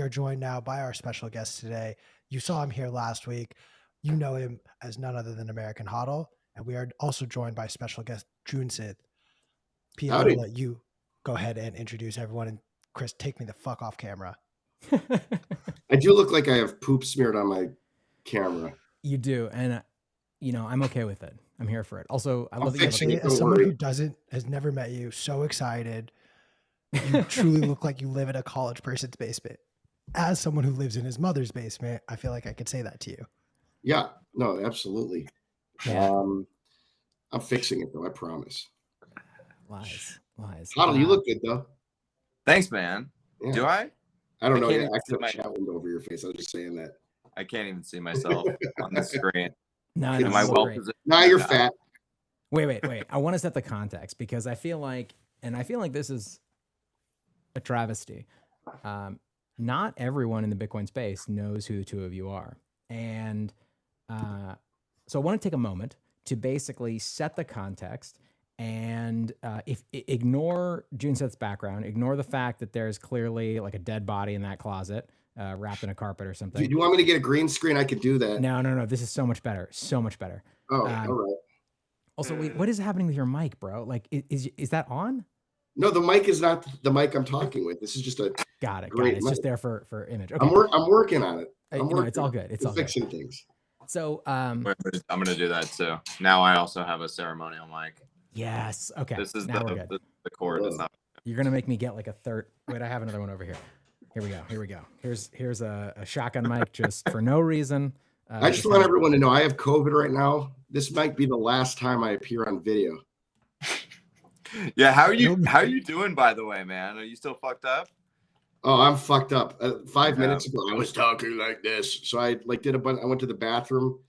are joined now by our special guest today. You saw him here last week. You know him as none other than American Hodl. And we are also joined by special guest Junseth. P, I'm going to let you go ahead and introduce everyone. And Chris, take me the fuck off camera. I do look like I have poop smeared on my camera. You do. And, I'm okay with it. I'm here for it. Also, I love that you as someone who has never met you, so excited. You truly look like you live in a college person's basement. As someone who lives in his mother's basement, I feel like I could say that to you. Yeah, no, absolutely. Yeah. I'm fixing it though, I promise. Lies. Hodl, you look good though. Thanks, man. Yeah. Do I? I don't know. Yeah, I put my chat window over your face. I was just saying that. I can't even see myself on the screen. No, am I well positioned? Now you're fat. Wait. I want to set the context because I feel like this is a travesty. Not everyone in the Bitcoin space knows who the two of you are. And so I want to take a moment to basically set the context and ignore Junseth's background, ignore the fact that there's clearly like a dead body in that closet wrapped in a carpet or something. Do you want me to get a green screen? I could do that. No. This is so much better. So much better. Oh, all right. Also, wait, what is happening with your mic, bro? Like, is that on? No, the mic is not the mic I'm talking with. This is just a got it. It's just there for image. Okay. I'm working on it. It's all good. It's all fixing good. Things. So I'm gonna do that too. Now I also have a ceremonial mic. Yes. Okay. This is the cord is not. You're gonna make me get like a third. Wait, I have another one over here. Here we go. Here's a shotgun mic just for no reason. I just want everyone to know I have COVID right now. This might be the last time I appear on video. Yeah, how are you doing, by the way, man? Are you still fucked up? Oh, I'm fucked up. 5 minutes ago, I was talking like this. So I did a bunch. I went to the bathroom,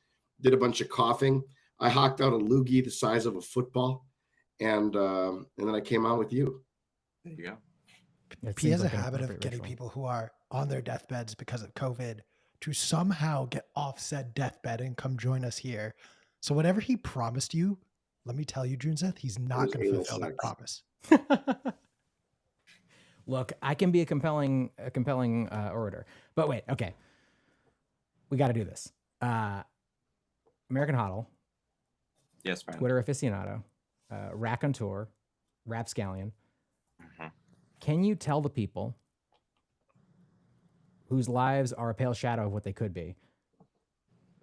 did a bunch of coughing. I hocked out a loogie the size of a football, and then I came on with you. There you go. He has a habit of getting people who are on their deathbeds because of COVID to somehow get off said deathbed and come join us here. So whatever he promised you, let me tell you, Junseth, he's not going to fulfill that promise. Look, I can be a compelling orator, but wait, okay, we got to do this. American Hodl, yes, friend. Twitter aficionado, raconteur, rapscallion. Mm-hmm. Can you tell the people whose lives are a pale shadow of what they could be,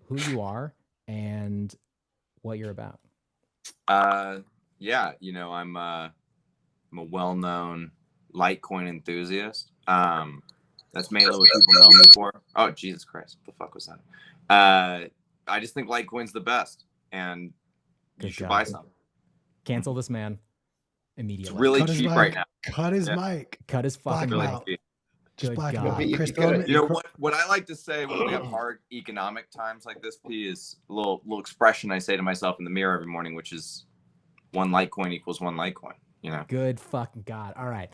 who you are and what you're about? Yeah, I'm a well-known Litecoin enthusiast. That's mainly what people know me for. Oh, Jesus Christ. What the fuck was that? I just think Litecoin's the best, and you should buy some. Cancel this man immediately. It's really cheap right now. Cut his mic. Cut his fucking mic. Just black him out. What I like to say when we have hard economic times like this, P, is a little expression I say to myself in the mirror every morning, which is 1 Litecoin equals 1 Litecoin. Good fucking God. All right.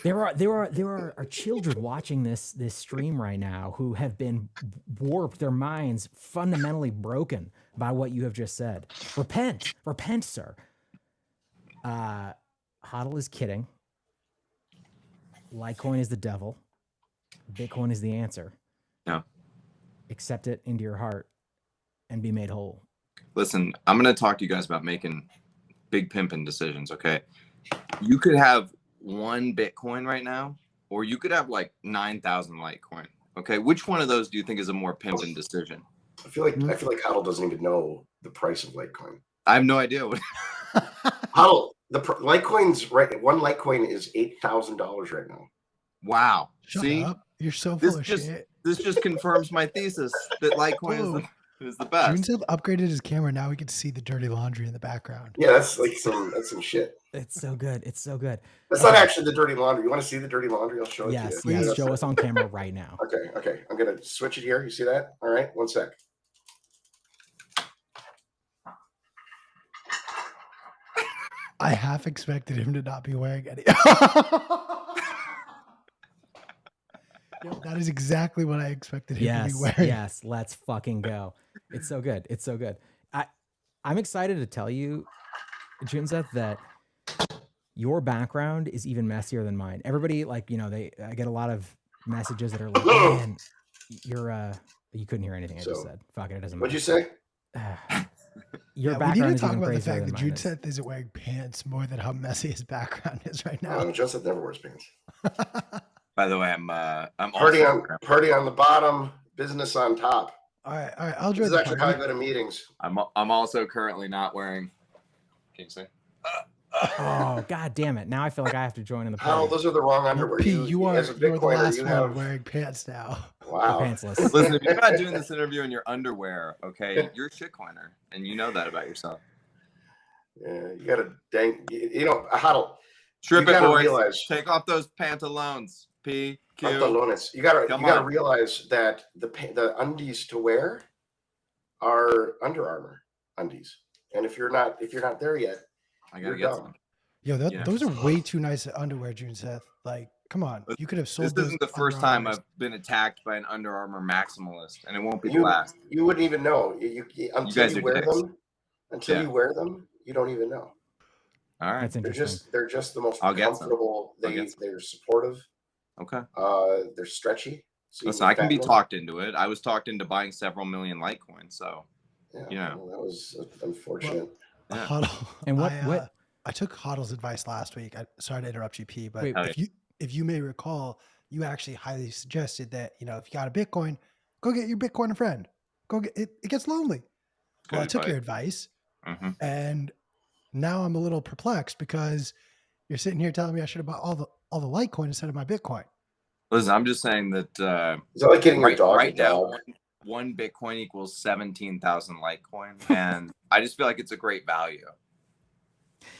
There are children watching this stream right now who have been warped, their minds fundamentally broken by what you have just said. Repent, sir. Hodl is kidding. Litecoin is the devil. Bitcoin is the answer. No. Accept it into your heart and be made whole. Listen, I'm going to talk to you guys about making big pimping decisions, okay? You could have 1 Bitcoin right now, or you could have like 9,000 Litecoin. Okay, which one of those do you think is a more pimping decision? I feel like Hodl doesn't even know the price of Litecoin. I have no idea. Hodl, Litecoin's right. 1 Litecoin is $8,000 right now. Wow. Shut See, up. You're so full of shit. This just confirms my thesis that Litecoin is the best. Junseth upgraded his camera. Now we can see the dirty laundry in the background. Yeah, that's some shit. It's so good. It's so good. That's not actually the dirty laundry. You want to see the dirty laundry? I'll show it to you. Yes, show us on camera right now. Okay. I'm going to switch it here. You see that? All right, 1 sec. I half expected him to not be wearing any. That is exactly what I expected him to be wearing. Yes, let's fucking go. It's so good. It's so good. I'm excited to tell you, Junseth, that your background is even messier than mine. Everybody, I get a lot of messages that are like, man, you couldn't hear anything I just So, said. Fuck it, it doesn't What'd matter. you say? Your we need background to is talk even about the crazier fact than that mine is. Junseth isn't wearing pants more than how messy his background is right now. Junseth never wears pants. By the way, I'm Party also on the bottom, business on top. All right. I'll This join is the actually how I party. go to meetings. I'm also currently not wearing. Can you see? Oh, god damn it! Now I feel like I have to join in the How party. those are the wrong underwear. P, you are as a you're the Bitcoiner, last you one have wearing pants now. wow. We're pantsless. Listen, if you're not doing this interview in your underwear, okay, you're a shitcoiner, and you know that about yourself. Yeah, you got to Hodl. Strip You it, gotta boys. realize- Take off those pantalones. PQ. Pantalones. You gotta on. realize that the undies to wear are Under Armour undies, and if you're not there yet, I you're gotta get dumb. some. Yo, Yeah. those are way too nice underwear, Junseth. Like, come on, you could have sold This those. isn't the first Under time Armours. I've been attacked by an Under Armour maximalist, and it won't be the You last. you wouldn't even know until guys you are wear dicks. them. Until you wear them, you don't even know. All right. That's interesting. They're just the most I'll get some. comfortable. They're supportive. Okay. They're stretchy. So Listen, I can be talked into it. I was talked into buying several million Litecoin, so Yeah, well, that was unfortunate. Yeah. Hodl, And what? I took Hodl's advice last week. Sorry to interrupt you, P, but Wait, if you may recall, you actually highly suggested that, if you got a Bitcoin, go get your Bitcoin friend. Go get it. It gets lonely. Well, I took your advice, and now I'm a little perplexed because you're sitting here telling me I should have bought all the Litecoin instead of my Bitcoin. Listen, I'm just saying that Is that like getting your dog right a now, dog? one Bitcoin equals 17,000 Litecoin, and I just feel like it's a great value.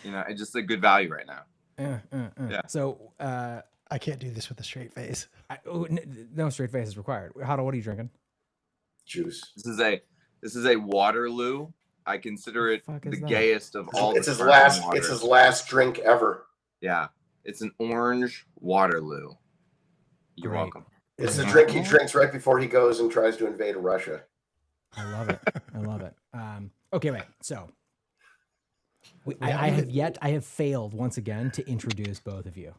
It's just a good value right now. Yeah. So I can't do this with a straight face. No straight face is required. Hodl, what are you drinking? Juice. This is a Waterloo. I consider it the gayest of all. It's his last drink ever. Yeah, it's an orange Waterloo. You're welcome. It's the drink he drinks right before he goes and tries to invade Russia. I love it. I love it. Okay, wait. So I have failed once again to introduce both of you.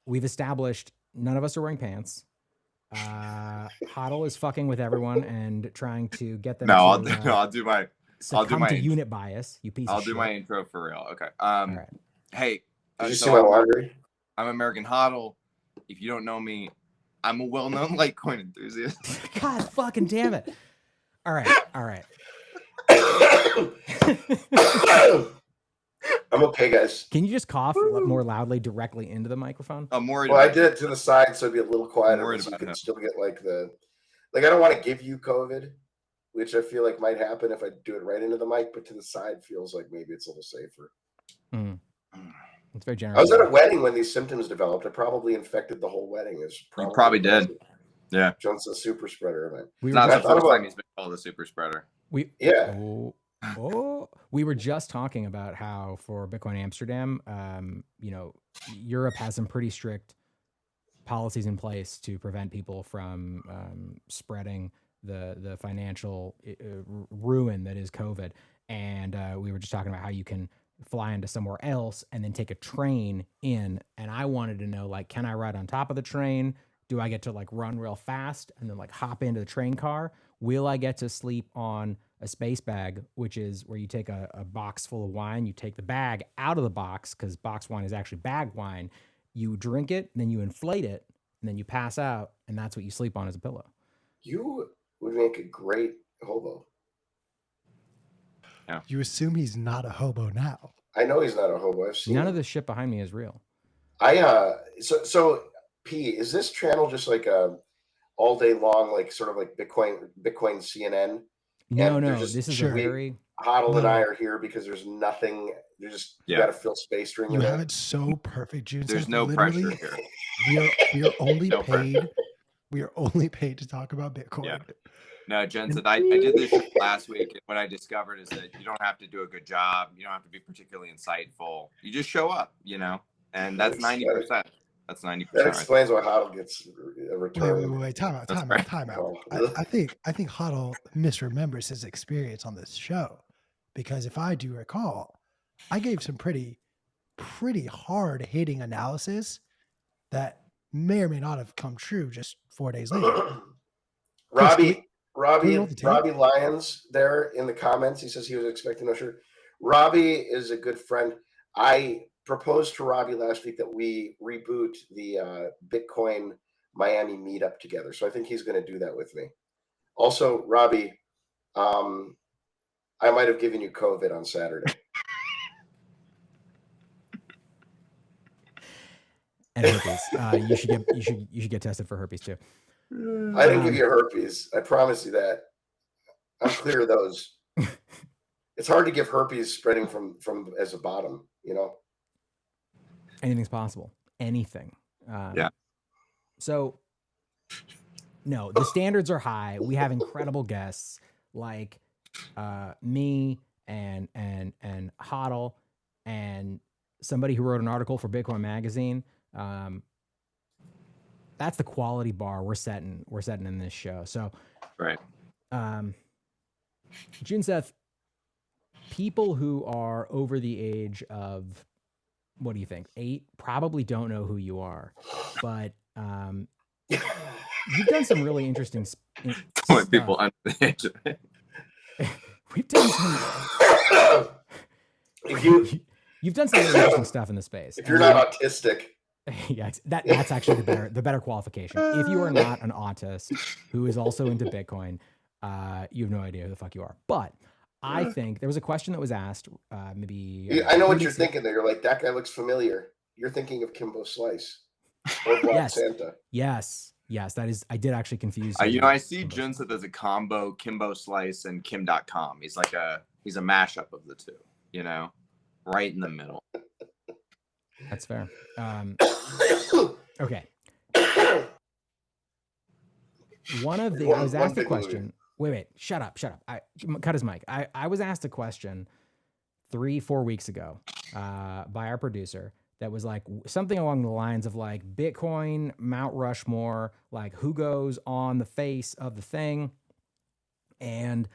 We've established none of us are wearing pants. Hodl is fucking with everyone and trying to get them. I'll do my unit bias. You piece. I'll of do shit. my intro for real. Okay. All right. Hey, did you see my laundry? I'm American Hodl. If you don't know me, I'm a well-known Litecoin enthusiast. God fucking damn it! All right. I'm okay, guys. Can you just cough more loudly directly into the microphone? I'm worried. Well, I did it to the side so it'd be a little quieter, so you can him. still get I don't want to give you COVID, which I feel like might happen if I do it right into the mic, but to the side feels like maybe it's a little safer. It's very generous. I was at a wedding when these symptoms developed. I probably infected the whole wedding. You probably did. Yeah. Junseth super spreader event. Not the first time he's been called a super spreader. We were just talking about how for Bitcoin Amsterdam, Europe has some pretty strict policies in place to prevent people from spreading the financial ruin that is COVID. And we were just talking about how you can fly into somewhere else and then take a train in. And I wanted to know, can I ride on top of the train? Do I get to run real fast and then hop into the train car? Will I get to sleep on a space bag, which is where you take a box full of wine, you take the bag out of the box because box wine is actually bag wine. You drink it, then you inflate it, and then you pass out, and that's what you sleep on as a pillow. You would make a great hobo. Yeah. You assume he's not a hobo now. I know he's not a hobo. I've seen None of this shit behind me is real. So P, is this channel just all day long, sort of like Bitcoin CNN? No, this is very Hodl and I are here because there's nothing. You got to fill space during the day. day. You have it so perfect, Jude. There's no pressure here. We are only paid. We are only paid to talk about Bitcoin. Yeah. No, Junseth, I did this last week. And what I discovered is that you don't have to do a good job. You don't have to be particularly insightful. You just show up, and that's 90%. That's 90%. That explains why Hodl gets a return. Wait, time out. I think Hodl misremembers his experience on this show, because if I do recall, I gave some pretty hard hitting analysis that may or may not have come true just 4 days later. Robbie roll the tape? Lyons there in the comments. He says he was expecting no shirt. Robbie is a good friend. I proposed to Robbie last week that we reboot the Bitcoin Miami meetup together. So I think he's going to do that with me. Also, Robbie, I might have given you COVID on Saturday. And herpes. You should get tested for herpes too. I didn't give you herpes. I promise you that. I'm clear of those. It's hard to give herpes spreading from as a bottom, you know. Anything's possible. Anything. Yeah. So, no, the standards are high. We have incredible guests like me and Hodl and somebody who wrote an article for Bitcoin Magazine. That's the quality bar we're setting in this show. So, right. Junseth, people who are over the age of, what do you think, 8 probably don't know who you are, but you've done some really interesting stuff. People under the age of it. We've done some. You've done some really interesting stuff in the space. If you're not autistic. Yeah, that's actually the better qualification. If you are not an autist who is also into Bitcoin, you have no idea who the fuck you are. But I think there was a question that was asked, maybe. I know what you're thinking there. You're like, that guy looks familiar. You're thinking of Kimbo Slice or Black Santa. Yes, that is. I did actually confuse. I see Junseth as a combo Kimbo Slice and Kim.com. He's like he's a mashup of the two. You know, right in the middle. That's fair. Okay. I was asked a question. Wait, shut up. Cut his mic. I was asked a question 3-4 weeks ago by our producer that was like something along the lines of like Bitcoin, Mount Rushmore, like who goes on the face of the thing. And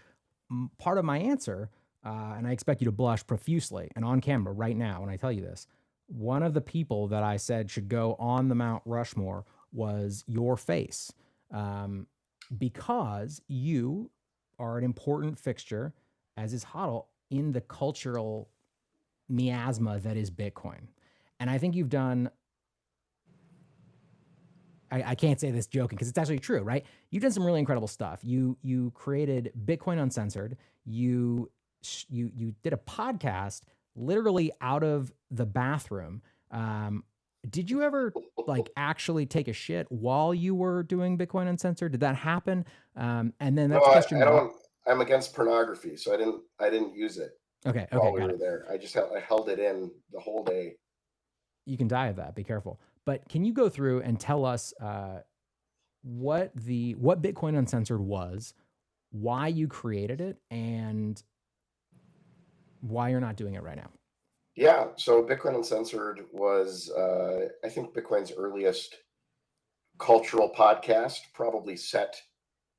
part of my answer, and I expect you to blush profusely and on camera right now when I tell you this, one of the people that I said should go on the Mount Rushmore was your face, because you are an important fixture, as is Hodl, in the cultural miasma that is Bitcoin. And I think you've done, I can't say this joking because it's actually true, right? You've done some really incredible stuff. You created Bitcoin Uncensored. You did a podcast literally out of the bathroom. Did you ever like actually take a shit while you were doing Bitcoin Uncensored? Did that happen? And then that's question. I'm against pornography, so I didn't use it. Okay. While we were there, I held it in the whole day. You can die of that. Be careful. But can you go through and tell us what Bitcoin Uncensored was, why you created it, and why you're not doing it right now? Yeah, so Bitcoin Uncensored was, I think, Bitcoin's earliest cultural podcast, probably set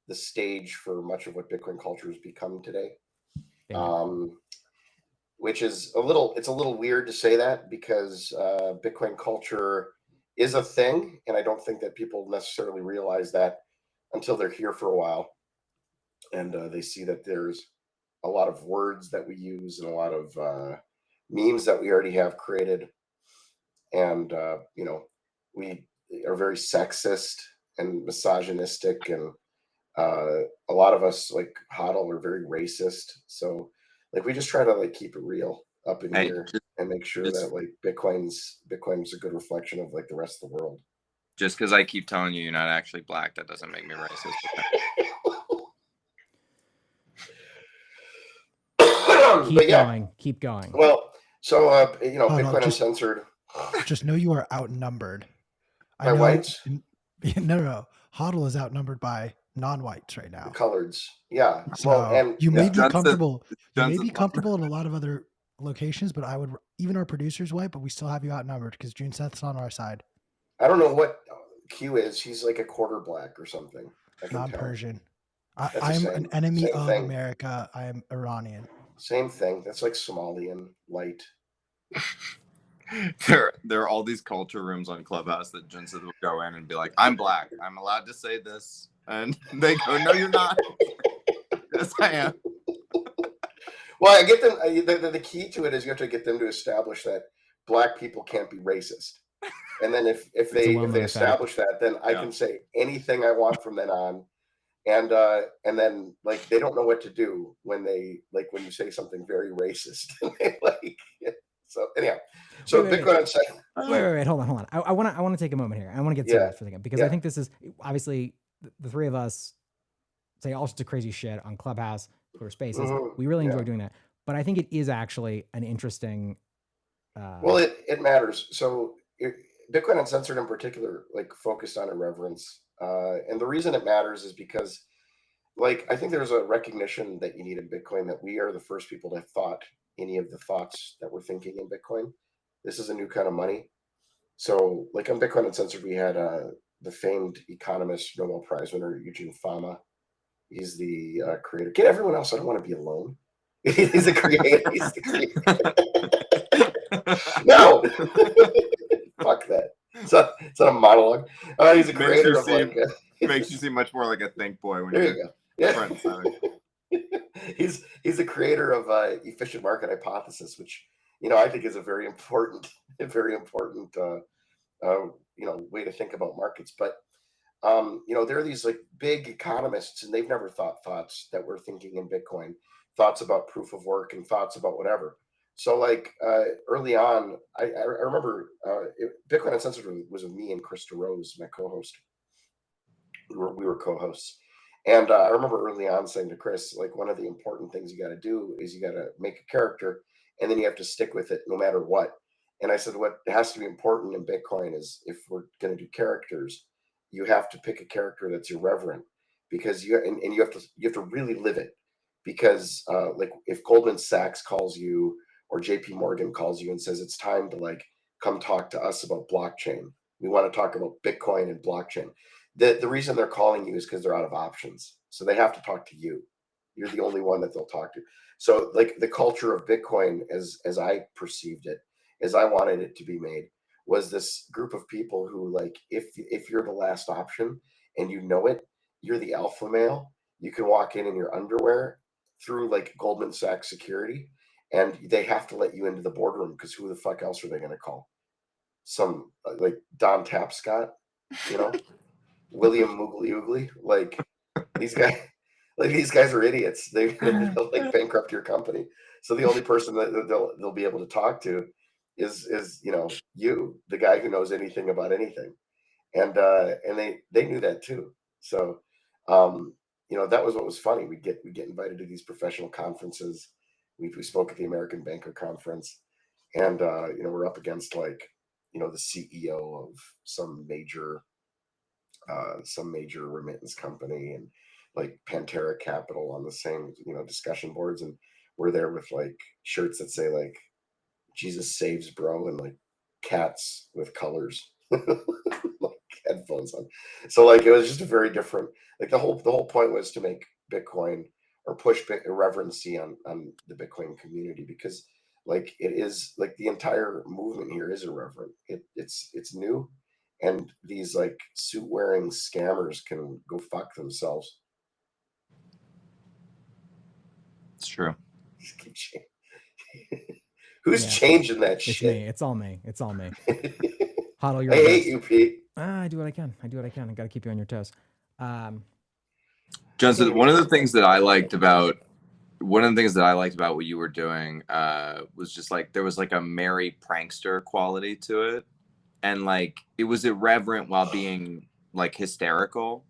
the stage for much of what Bitcoin culture has become today. Which is it's a little weird to say that because Bitcoin culture is a thing, and I don't think that people necessarily realize that until they're here for a while, and they see that there's a lot of words that we use and a lot of memes that we already have created, and we are very sexist and misogynistic, and a lot of us, like Hodl, are very racist. So like we just try to like keep it real up in here and make sure that like Bitcoin's a good reflection of like the rest of the world. Just because I keep telling you you're not actually black, that doesn't make me racist. Keep going. Well, so Bitcoin Uncensored. Just know you are outnumbered. By whites? No. Hodl is outnumbered by non-whites right now. Coloreds, yeah. So well, and you may be comfortable. You may be comfortable in a lot of other locations, but even our producer's white, but we still have you outnumbered because Junseth's on our side. I don't know what Q is. He's like a quarter black or something. Non-Persian. I'm an enemy of America. I am Iranian. Same thing. That's like Somalian light. there are all these culture rooms on Clubhouse that Junseth will go in and be like, I'm black, I'm allowed to say this, and they go, no, you're not. Yes, I am. Well, I get them. The key to it is you have to get them to establish that black people can't be racist, and then if they establish that, then I can say anything I want from then on, and then like they don't know what to do when when you say something very racist. So anyhow, so Bitcoin Uncensored. Wait, hold on. I want to take a moment here. I want to get serious for a second because I think this is obviously the three of us say all sorts of crazy shit on Clubhouse, Twitter Spaces. We really enjoy doing that, but I think it is actually an interesting. Well, it matters. So Bitcoin Uncensored in particular, like focused on irreverence, and the reason it matters is because, like, I think there's a recognition that you need in Bitcoin that we are the first people that thought any of the thoughts that we're thinking in Bitcoin. This is a new kind of money. So, like on Bitcoin Uncensored, we had the famed economist, Nobel Prize winner Eugene Fama. He's the creator. Get everyone else. I don't want to be alone. He's a creator. He's the creator. No, fuck that. It's not a monologue. He's a creator of makes you seem much more like a think boy when there you go. Yeah. front and center. He's a creator of efficient market hypothesis, which I think is a very important way to think about markets. But there are these like big economists, and they've never thought thoughts that we're thinking in Bitcoin, thoughts about proof of work and thoughts about whatever. So like early on, I remember Bitcoin Uncensored was with me and Krista Rose, my co-host. We were co-hosts. And I remember early on saying to Chris, like, one of the important things you got to do is you got to make a character, and then you have to stick with it no matter what. And I said, what has to be important in Bitcoin is if we're going to do characters, you have to pick a character that's irreverent, because you have to really live it. Because like if Goldman Sachs calls you or JP Morgan calls you and says it's time to like come talk to us about blockchain, we want to talk about Bitcoin and blockchain. The reason they're calling you is because they're out of options. So they have to talk to you. You're the only one that they'll talk to. So like the culture of Bitcoin, as I perceived it, as I wanted it to be made, was this group of people who, like, if you're the last option and you know it, you're the alpha male. You can walk in your underwear through like Goldman Sachs security, and they have to let you into the boardroom because who the fuck else are they going to call? Some like Don Tapscott, William Moogly Oogly, like these guys are idiots. They'll like bankrupt your company. So the only person that they'll be able to talk to is you, the guy who knows anything about anything, and they knew that too. So that was what was funny. We get invited to these professional conferences. We spoke at the American Banker Conference, and we're up against like the CEO of some major remittance company, and like Pantera Capital on the same discussion boards, and we're there with like shirts that say like Jesus saves bro, and like cats with colors like headphones on. So like it was just a very different, like the whole point was to make Bitcoin or push irreverency on the Bitcoin community, because like it is like the entire movement here is irreverent. It's new, and these like suit wearing scammers can go fuck themselves. It's true. Just keep Who's changing that shit? It's me. It's all me. Hodl, you're I hate you, Pete. I do what I can. I got to keep you on your toes. Junseth, one of the things that I liked about what you were doing was just like there was like a merry prankster quality to it, and like it was irreverent while being like hysterical,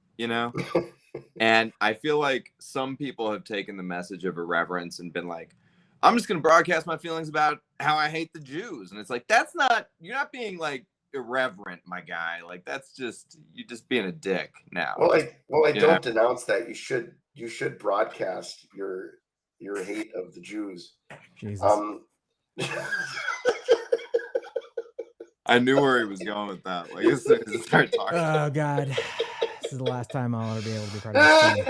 And I feel like some people have taken the message of irreverence and been like, I'm just going to broadcast my feelings about how I hate the Jews. And it's like, you're not being like irreverent, my guy. Like you're just being a dick now. Well, I don't denounce that. You should broadcast your hate of the Jews. Jesus. I knew where he was going with that. Like as soon as he started talking. Oh God. This is the last time I'll ever be able to be part of this.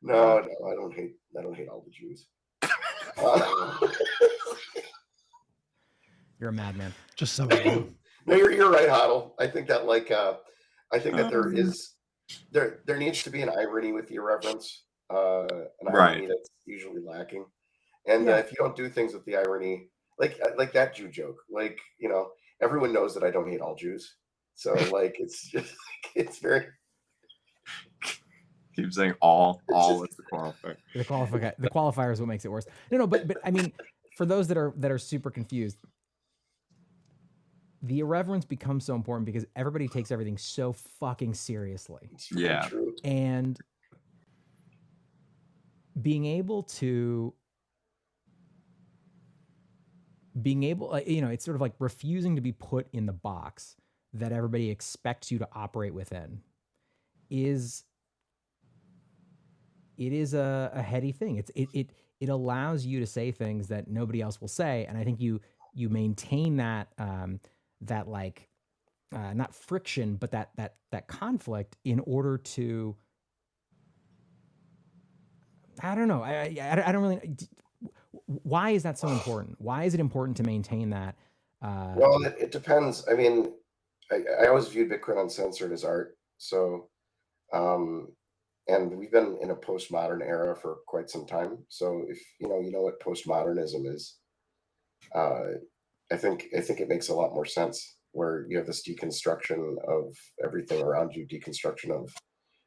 No, I don't hate all the Jews. You're a madman. Just some of them. No, you're right, Hodl. I think that I think that there needs to be an irony with the irreverence, an irony that's usually lacking. And if you don't do things with the irony, like that Jew joke, everyone knows that I don't hate all Jews. So it's just it's very. Keep saying all is the qualifier. The qualifier is what makes it worse. No, but I mean, for those that are super confused, the irreverence becomes so important because everybody takes everything so fucking seriously. Yeah. True. And being able, it's sort of like refusing to be put in the box that everybody expects you to operate within is a heady thing. It allows you to say things that nobody else will say, and I think you maintain that not friction, but that conflict in order to. I don't know. I don't really. Why is that so important? Why is it important to maintain that? Well, it depends. I mean, I always viewed Bitcoin Uncensored as art. So, and we've been in a postmodern era for quite some time. So if you know what postmodernism is, I think it makes a lot more sense where you have this deconstruction of everything around you, deconstruction of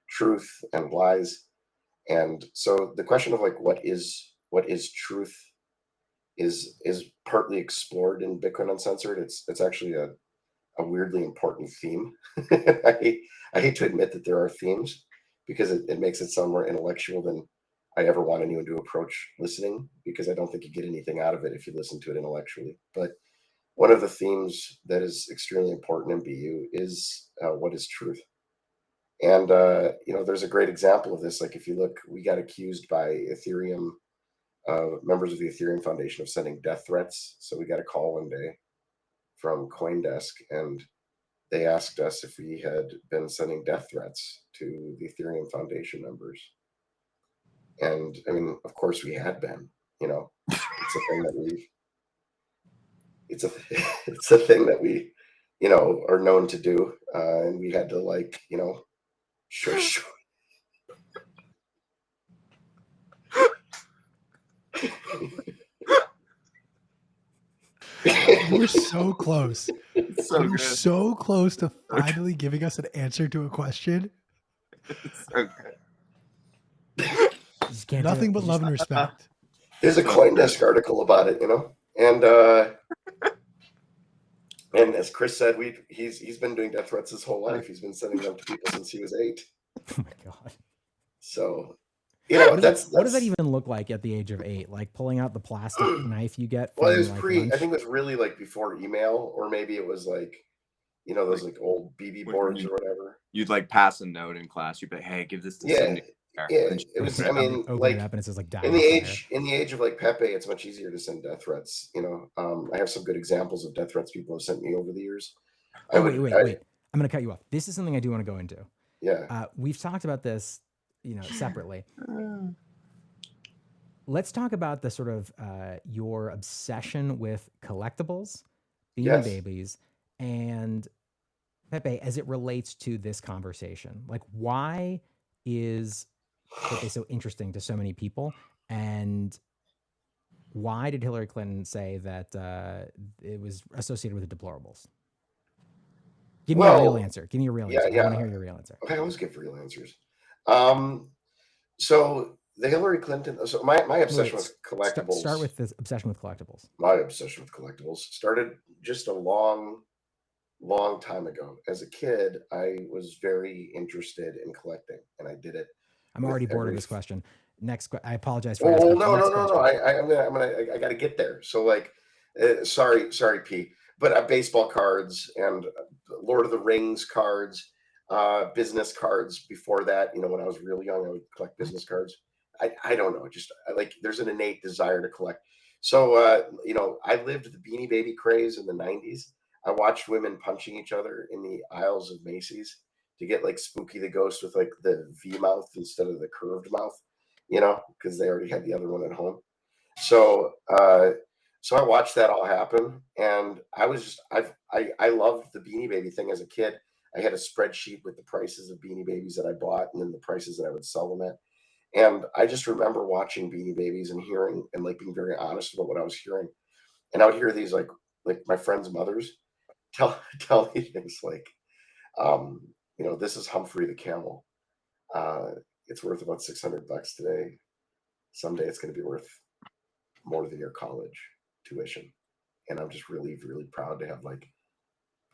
truth and lies. And so the question of what is truth is partly explored in Bitcoin Uncensored. It's actually a weirdly important theme. I hate to admit that there are themes because it makes it sound more intellectual than I ever want anyone to approach listening, because I don't think you get anything out of it if you listen to it intellectually. But one of the themes that is extremely important in BU is what is truth. And there's a great example of this. Like if you look, we got accused by Ethereum, members of the Ethereum Foundation, of sending death threats. So we got a call one day from CoinDesk, and they asked us if we had been sending death threats to the Ethereum Foundation members. And I mean, of course we had been. It's a thing that it's a thing that we are known to do, and we had to sure. We're so close. So You're good. so close to finally giving us an answer to a question. It's so good. Nothing but love and respect. There's a CoinDesk article about it, and as Chris said, he's been doing death threats his whole life. He's been sending them to people since he was 8. Oh my god! So, what does that even look like at the age of 8? Like pulling out the plastic knife you get. Well, it was lunch? I think it was really before email, or maybe it was those old BB boards or whatever. You'd pass a note in class. You'd be like, "Hey, give this to Cindy." Yeah, it was. I mean, open it up and it says in the age of Pepe, it's much easier to send death threats. I have some good examples of death threats people have sent me over the years. Wait. I'm going to cut you off. This is something I do want to go into. Yeah. We've talked about this, separately. Let's talk about the sort of your obsession with collectibles, Beanie Babies, and Pepe as it relates to this conversation. Like, why is Pepe so interesting to so many people, and why did Hillary Clinton say that it was associated with the deplorables? Give me a real answer. Give me a real answer. I want to hear your real answer. I always give real answers. So the Hillary Clinton. So my obsession with collectibles. Start with this obsession with collectibles. My obsession with collectibles started just a long time ago. As a kid, I was very interested in collecting, and I did it. I'm already bored of this question. Next, I apologize for. Oh no! I got to get there. So sorry, Pete. But baseball cards and Lord of the Rings cards, business cards. Before that, when I was real young, I would collect business cards. I don't know. Just there's an innate desire to collect. So I lived the Beanie Baby craze in the 90s. I watched women punching each other in the aisles of Macy's to get Spooky the Ghost with the V mouth instead of the curved mouth, because they already had the other one at home. So So I watched that all happen, and I was just I loved the Beanie Baby thing as a kid. I had a spreadsheet with the prices of Beanie Babies that I bought, and then the prices that I would sell them at. And I just remember watching Beanie Babies and hearing and like being very honest about what I was hearing. And I would hear these like my friends' mothers tell me things like, this is Humphrey the camel. It's worth about $600 today. Someday it's going to be worth more than your college tuition. And I'm just really, really proud to have like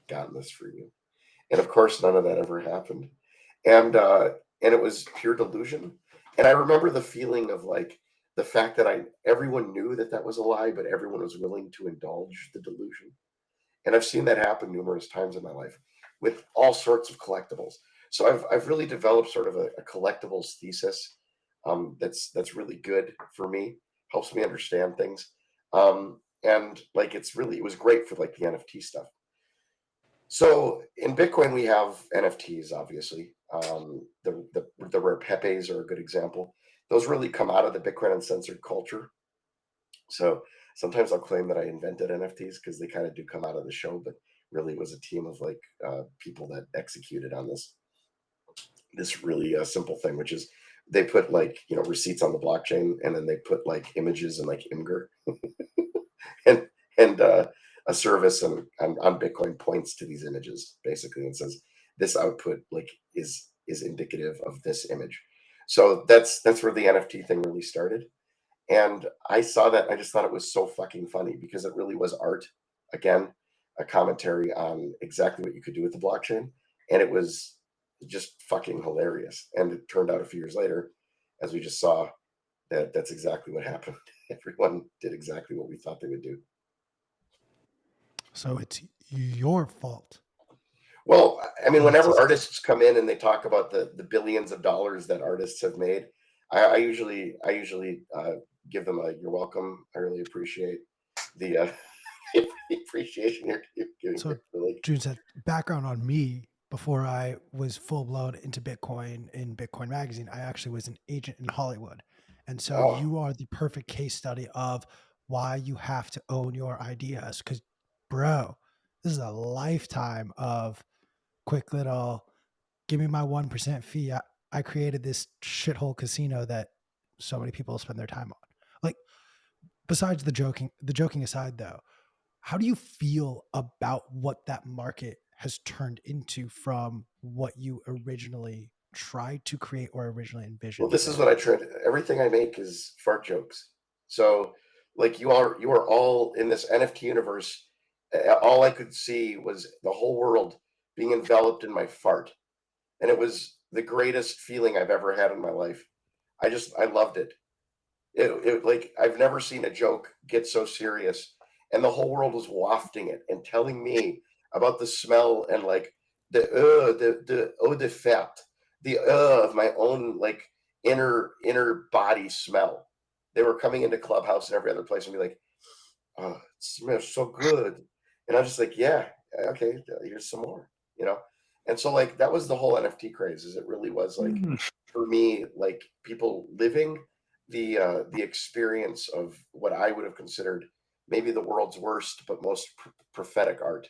gotten this for you. And of course, none of that ever happened. And it was pure delusion. And I remember the feeling of like the fact that everyone knew that was a lie, but everyone was willing to indulge the delusion. And I've seen that happen numerous times in my life with all sorts of collectibles. So I've really developed sort of a collectibles thesis that's really good for me, helps me understand things. And like it was great for like the NFT stuff. So in Bitcoin, we have NFTs, obviously. The rare Pepes are a good example. Those really come out of the Bitcoin Uncensored culture. So sometimes I'll claim that I invented NFTs because they kind of do come out of the show, but really it was a team of like people that executed on this really simple thing, which is they put like, receipts on the blockchain, and then they put like images and like Imgur and a service on Bitcoin points to these images basically and says this output like is indicative of this image. So that's where the NFT thing really started. And I saw that. I just thought it was so fucking funny because it really was art. Again, a commentary on exactly what you could do with the blockchain. And it was just fucking hilarious. And it turned out a few years later, as we just saw, that's exactly what happened. Everyone did exactly what we thought they would do. So it's your fault. Well, I mean, whenever artists come in and they talk about the billions of dollars that artists have made, I usually give them a "you're welcome." I really appreciate the appreciation you're giving. So, Junseth, background on me: before I was full blown into Bitcoin in Bitcoin Magazine, I actually was an agent in Hollywood, and so you are the perfect case study of why you have to own your ideas. Because, bro, this is a lifetime of quick little, give me my 1% fee. I created this shithole casino that so many people spend their time on. Like, besides the joking aside though, how do you feel about what that market has turned into from what you originally tried to create or originally envisioned? Well, this is what I tried. Everything I make is fart jokes. So like you are all in this NFT universe. All I could see was the whole world being enveloped in my fart. And it was the greatest feeling I've ever had in my life. I loved it. It like I've never seen a joke get so serious, and the whole world was wafting it and telling me about the smell and like the eau de fat, the of my own like inner body smell. They were coming into Clubhouse and every other place and be like, "Oh, it smells so good," and I was just like, "Yeah, okay, here's some more," And so like that was the whole NFT craze. Is it really was like for me like people living the experience of what I would have considered maybe the world's worst but most prophetic art.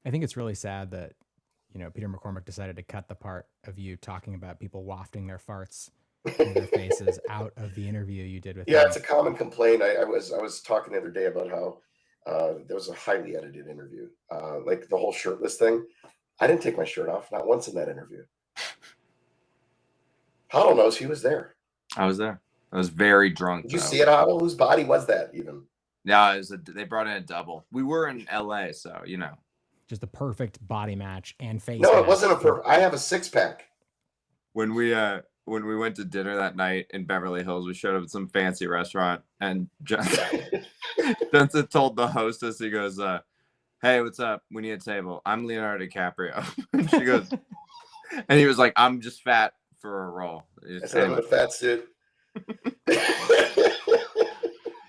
I think it's really sad that Peter McCormick decided to cut the part of you talking about people wafting their farts in their faces out of the interview you did with him. It's a common complaint. I was talking the other day about how there was a highly edited interview, like the whole shirtless thing. I didn't take my shirt off, not once in that interview. Hodl knows he was there. I was there. I was very drunk. Did you see it, Hodl? Whose body was that even? Yeah, they brought in a double. We were in LA, so just the perfect body match and face. No, it wasn't a perfect. I have a 6-pack. When we went to dinner that night in Beverly Hills, we showed up at some fancy restaurant, and Junseth told the hostess, he goes, "Hey, what's up? We need a table. I'm Leonardo DiCaprio." And she goes, and he was like, "I'm just fat for a role." I said, "I'm a fat suit."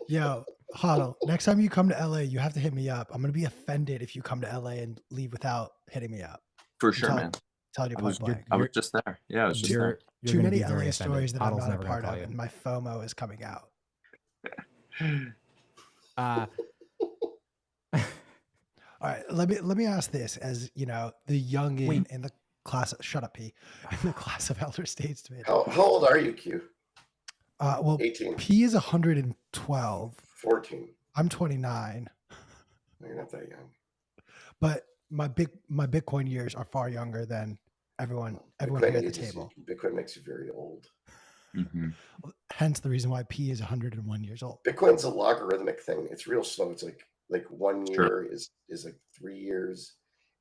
Yo, Hodl, next time you come to LA, you have to hit me up. I'm gonna be offended if you come to LA and leave without hitting me up. For sure, man. Tell you point blank. I was just there. Yeah, I was just there. Too many LA stories that I'm not a part of, and my FOMO is coming out. Uh, All right, let me ask this, as you know, the youngin in the class. Shut up, P. In the class of elder statesmen. How old are you, Q? Well, 18. P is 112. 14. I'm 29. You're not that young. But my Bitcoin years are far younger than everyone Bitcoin here at the ages you. table. Bitcoin makes you very old. Mm-hmm. Hence the reason why P is 101 years old. Bitcoin's a logarithmic thing. It's real slow. It's like 1 year Sure. is like 3 years,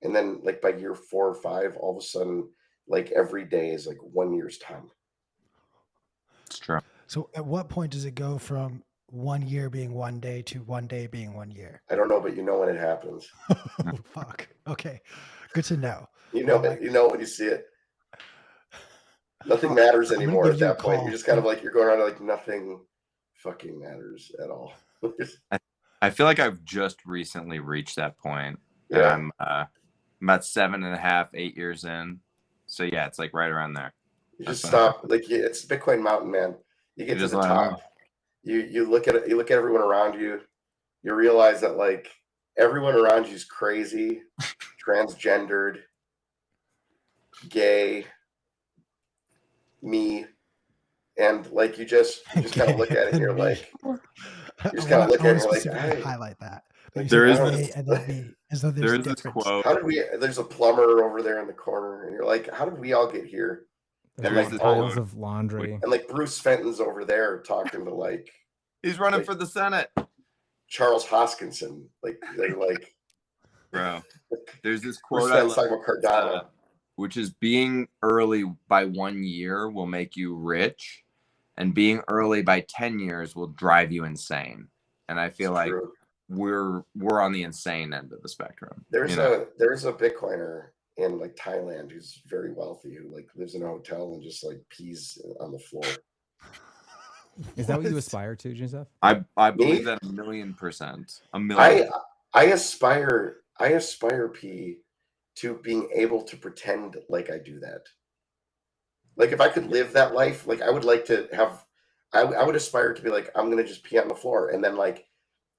and then like by year 4 or 5, all of a sudden, like every day is like 1 year's time. It's true. So at what point does it go from 1 year being 1 day to 1 day being 1 year? I don't know, but you know when it happens. Oh, fuck. Okay, good to know. You know it. You know when you see it. Nothing matters I'm gonna anymore give at you a that point. call. You're just kind of like, you're going around like nothing fucking matters at all. I feel like I've just recently reached that point. Yeah. And I'm about 7.5, 8 years in. So yeah, it's like right around there. You just That's what I stop. Like it's Bitcoin Mountain, man. You get You to just the let 'em top. You look at it. You look at everyone around you. You realize that like everyone around you is crazy, transgendered, gay, me, and like you just kind of look at it and you're like, you just kind of look at it and you're like, specifically hey, highlight that. like, There is A this- and then B, as though there's There is this difference. quote. how did we? There's a plumber over there in the corner, and you're like, how did we all get here? there's And There is like, this piles quote. of laundry. and like Bruce Fenton's over there talking to like He's running Like- for the Senate, Charles Hoskinson, like they're like bro. There's this Bruce quote I Fenton's love, talking about Cardano. which is being early by 1 year will make you rich, and being early by 10 years will drive you insane. And I feel It's like true. we're on the insane end of the spectrum. There's you know? a Bitcoiner in like Thailand who's very wealthy who like lives in a hotel and just like pees on the floor. Is that what you aspire to, Junseth? I believe Me? that 1,000,000%. 1,000,000. I aspire P to being able to pretend like I do that. Like if I could live that life, like I would like to have I would aspire to be like, I'm gonna just pee on the floor, and then like,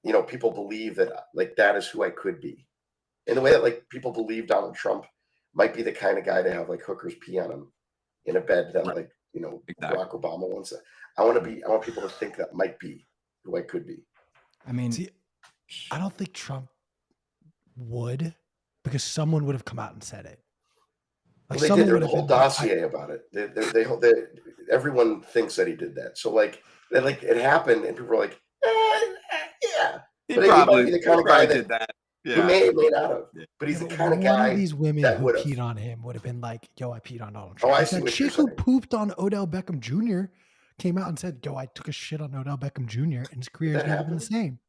you know, people believe that like that is who I could be. In the way that like people believe Donald Trump might be the kind of guy to have like hookers pee on him in a bed that Right. like, you know, Exactly. Barack Obama once. I want people to think that might be who I could be. I mean, See, I don't think Trump would, because someone would have come out and said it. Like Well, they did. someone There's would a have whole been like, dossier about it. Everyone thinks that he did that. So like it happened, and people were like, yeah. He But he probably, might be the kind of probably guy did that. He Yeah. may not have. Yeah. But he's the but kind of one guy. of these women that who would've. peed on him would have been like, "Yo, I peed on Donald Oh, Trump." I Like see that what you're chick who saying. pooped on Odell Beckham Jr. came out and said, "Yo, I took a shit on Odell Beckham Jr. and his career has That never been the happened? same."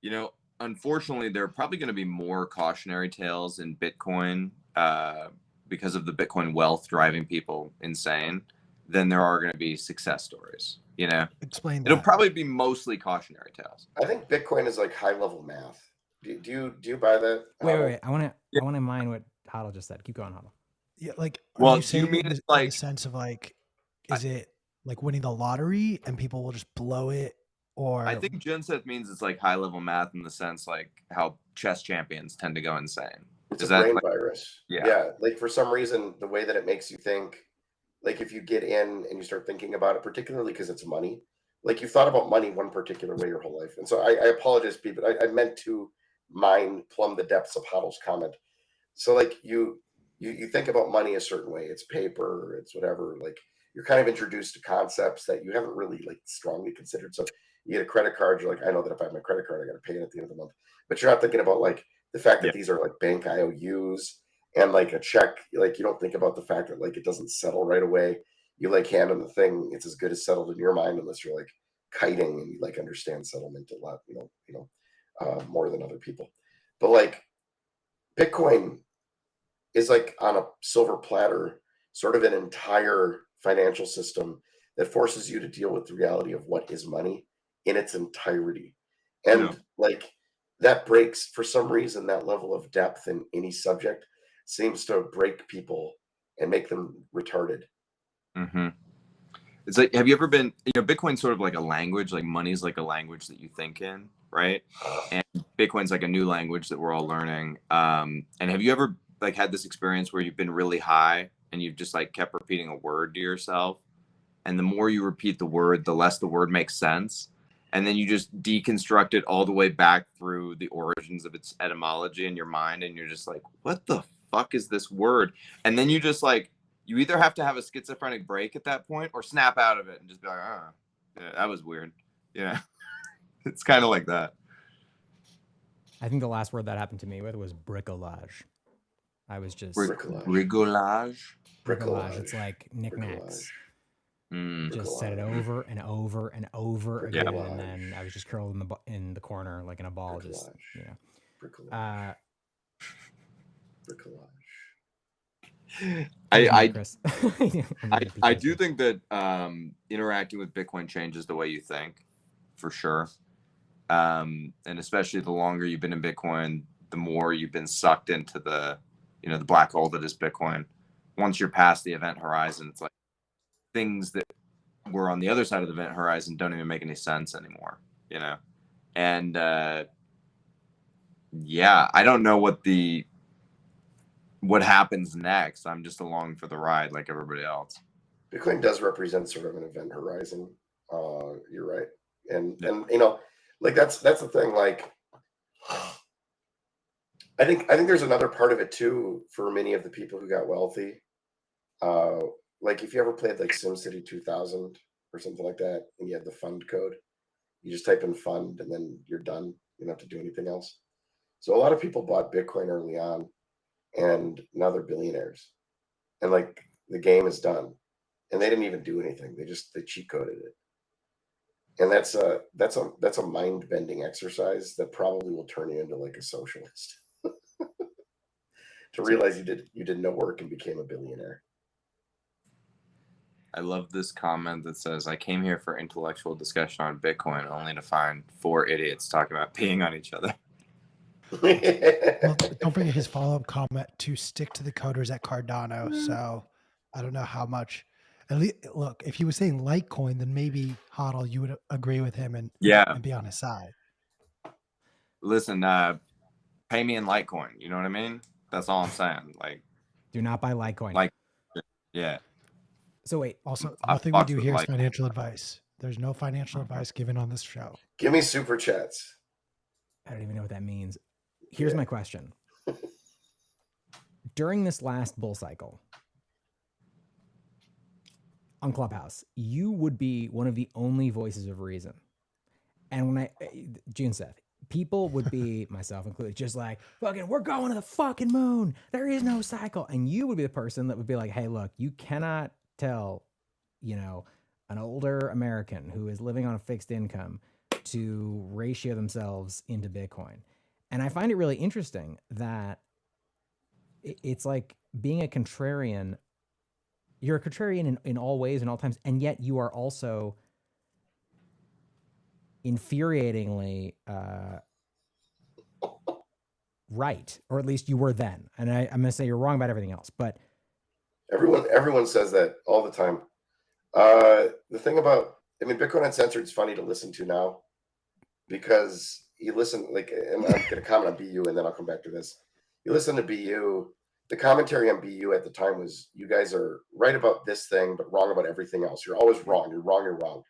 You know, unfortunately, there are probably going to be more cautionary tales in Bitcoin because of the Bitcoin wealth driving people insane than there are going to be success stories. You know, Explain it'll that. probably be mostly cautionary tales. I think Bitcoin is like high level math. Do you buy that? wait. I want to mind what Hodl just said. Keep going, Hodl. Yeah, like, Well, are you do you saying mean in it's the like- sense of like, is it like winning the lottery and people will just blow it, or I think Junseth means it's like high level math in the sense like how chess champions tend to go insane. It's Is a that brain like- virus. Yeah. Like for some reason, the way that it makes you think, like if you get in and you start thinking about it, particularly because it's money, like you thought about money one particular way your whole life. And so I apologize, Pete, but I meant to plumb the depths of Hodl's comment. So like you think about money a certain way. It's paper, it's whatever. Like you're kind of introduced to concepts that you haven't really like strongly considered. So you get a credit card, you're like, I know that if I have my credit card, I got to pay it at the end of the month. But you're not thinking about like the fact that Yeah. these are like bank IOUs and like a check. Like you don't think about the fact that like it doesn't settle right away. You like hand them the thing, it's as good as settled in your mind unless you're like kiting and you like understand settlement a lot, more than other people. But like Bitcoin is like on a silver platter, sort of an entire financial system that forces you to deal with the reality of what is money in its entirety. And Yeah. like that breaks, for some reason, that level of depth in any subject seems to break people and make them retarded. Mm-hmm. It's like, have you ever been, Bitcoin's sort of like a language, like money's like a language that you think in, right? And Bitcoin's like a new language that we're all learning. And have you ever like had this experience where you've been really high and you've just like kept repeating a word to yourself? And the more you repeat the word, the less the word makes sense. And then you just deconstruct it all the way back through the origins of its etymology in your mind. And you're just like, what the fuck is this word? And then you just like, you either have to have a schizophrenic break at that point or snap out of it and just be like, yeah, that was weird. Yeah. It's kind of like that. I think the last word that happened to me with was bricolage. I was just Bricolage. It's like knickknacks. Just said it over and over and over again, and then I was just curled in the corner like in a ball, just Bricolage. I do think that interacting with Bitcoin changes the way you think, for sure. And especially the longer you've been in Bitcoin, the more you've been sucked into the black hole that is Bitcoin. Once you're past the event horizon, it's like things that were on the other side of the event horizon don't even make any sense anymore, And I don't know what happens next. I'm just along for the ride like everybody else. Bitcoin does represent sort of an event horizon. You're right. And like that's the thing. Like, I think there's another part of it too for many of the people who got wealthy. Like if you ever played like SimCity 2000 or something like that, and you had the fund code, you just type in fund and then you're done. You don't have to do anything else. So a lot of people bought Bitcoin early on, and now they're billionaires, and like the game is done, and they didn't even do anything. They cheat coded it, and that's a mind bending exercise that probably will turn you into like a socialist. To realize you did no work and became a billionaire. I love this comment that says, I came here for intellectual discussion on Bitcoin only to find 4 idiots talking about peeing on each other. Well, don't forget his follow-up comment to stick to the coders at Cardano. So I don't know how much. At least, look, if he was saying Litecoin, then maybe Hodl, you would agree with him and be on his side. Listen, pay me in Litecoin. You know what I mean? That's all I'm saying. Like, do not buy Litecoin. Like, yeah. So wait. Also, nothing we do here is financial advice. There's no financial advice given on this show. Give me super chats. I don't even know what that means. Here's my question. During this last bull cycle on Clubhouse, you would be one of the only voices of reason. And when Junseth, people would be, myself included, just like, fucking, we're going to the fucking moon. There is no cycle. And you would be the person that would be like, hey, look, you cannot tell, an older American who is living on a fixed income to ratio themselves into Bitcoin. And I find it really interesting that it's like being a contrarian. You're a contrarian in all ways and all times, and yet you are also infuriatingly right, or at least you were then. And I'm going to say you're wrong about everything else, but everyone says that all the time. The thing about, Bitcoin Uncensored is funny to listen to now because you listen, like, and I'm going to comment on BU and then I'll come back to this. You listen to BU, the commentary on BU at the time was, you guys are right about this thing, but wrong about everything else. You're always wrong. You're wrong.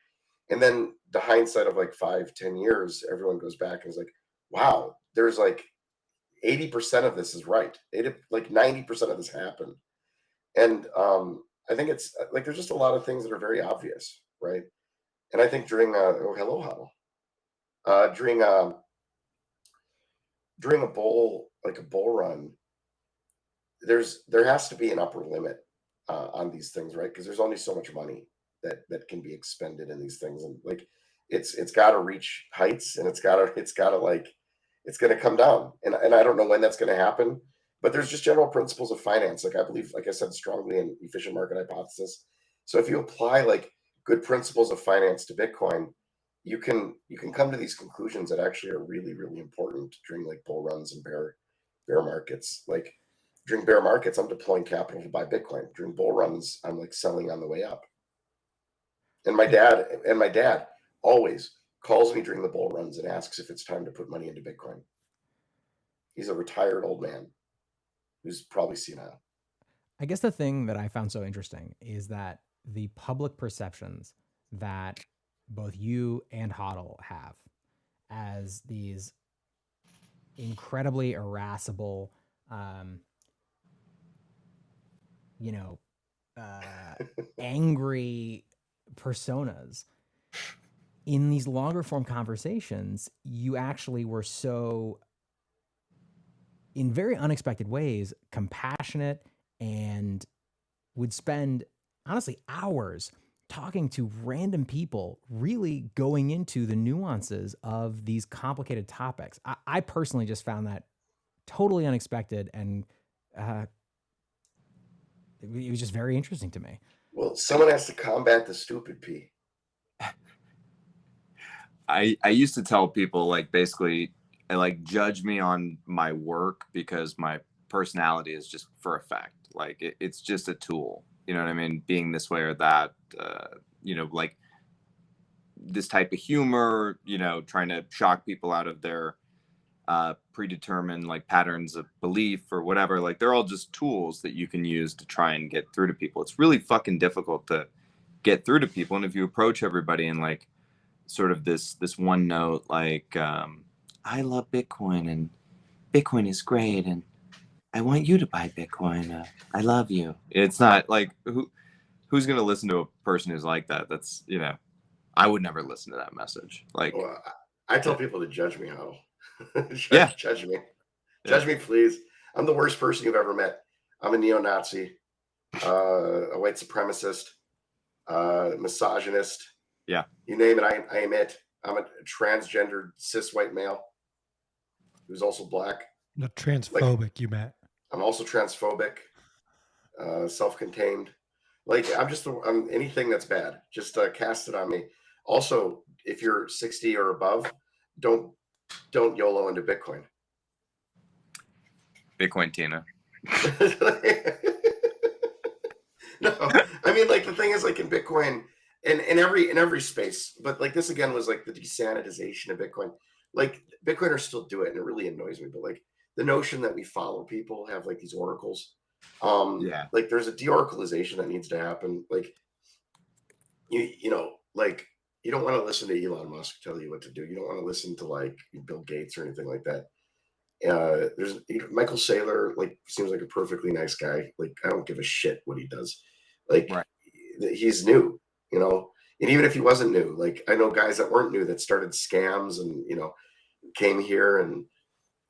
And then the hindsight of like 5-10 years, everyone goes back and is like, wow, there's like 80% of this is right. 90% of this happened. And I think it's like there's just a lot of things that are very obvious, right? And I think during hello Hodl, during a bull run, there has to be an upper limit on these things, right? Because there's only so much money that can be expended in these things, and like it's got to reach heights, and it's got to come down, and I don't know when that's going to happen. But there's just general principles of finance. Like I believe, like I said, strongly in efficient market hypothesis. So if you apply like good principles of finance to Bitcoin, you can come to these conclusions that actually are really, really important during like bull runs and bear markets. Like during bear markets, I'm deploying capital to buy Bitcoin. During bull runs, I'm like selling on the way up. And my dad always calls me during the bull runs and asks if it's time to put money into Bitcoin. He's a retired old man who's probably senile. I guess the thing that I found so interesting is that the public perceptions that both you and Hodl have as these incredibly irascible, angry personas, in these longer form conversations, you actually were so, in very unexpected ways, compassionate, and would spend honestly hours talking to random people, really going into the nuances of these complicated topics. I personally just found that totally unexpected, and it was just very interesting to me. Well, someone has to combat the stupid P. I used to tell people, like, basically, like, judge me on my work because my personality is just for effect. Like, it's just a tool. You know what I mean? Being this way or that, like this type of humor, trying to shock people out of their predetermined like patterns of belief or whatever. Like, they're all just tools that you can use to try and get through to people. It's really fucking difficult to get through to people. And if you approach everybody in like sort of this one note, like, I love Bitcoin and Bitcoin is great and I want you to buy Bitcoin. I love you. It's not like, who's going to listen to a person who's like that? That's, I would never listen to that message. Like, well, I tell people to judge me, Hodl. Judge me. Judge me, please. I'm the worst person you've ever met. I'm a neo-Nazi, a white supremacist, misogynist. Yeah. You name it, I am it. I'm a transgendered cis white male who's also black. Not transphobic, like, you meant. I'm also transphobic, self-contained. Like, I'm anything that's bad. Just cast it on me. Also, if you're 60 or above, don't YOLO into Bitcoin. Bitcoin Tina. No, I mean, like, the thing is, like, in Bitcoin, in every space, but like this again was like the desanitization of Bitcoin. Like, Bitcoiners still do it, and it really annoys me. But like the notion that we follow people, have like these oracles. Like, there's a de-oracleization that needs to happen. Like, like, you don't want to listen to Elon Musk tell you what to do. You don't want to listen to like Bill Gates or anything like that. There's Michael Saylor, like, seems like a perfectly nice guy. Like, I don't give a shit what he does. Like, right. He's new, and even if he wasn't new, like, I know guys that weren't new that started scams and, came here, and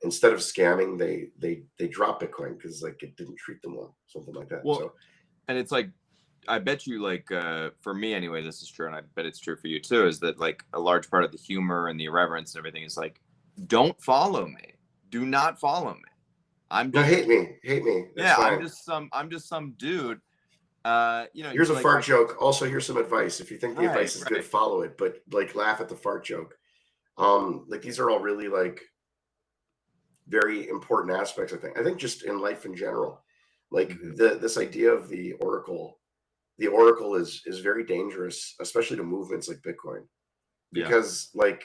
instead of scamming, they dropped Bitcoin because like it didn't treat them well, something like that. Well, and it's like, I bet you, like, for me anyway, this is true, and I bet it's true for you too, is that like a large part of the humor and the irreverence and everything is like, don't follow me. Do not follow me. Hate me. That's fine. I'm just some dude. Here's a fart joke. Also, here's some advice. If you think the advice is good, follow it, but like, laugh at the fart joke. Like, these are all really like very important aspects. I think just in life in general, like this idea of the oracle is very dangerous, especially to movements like Bitcoin, because like,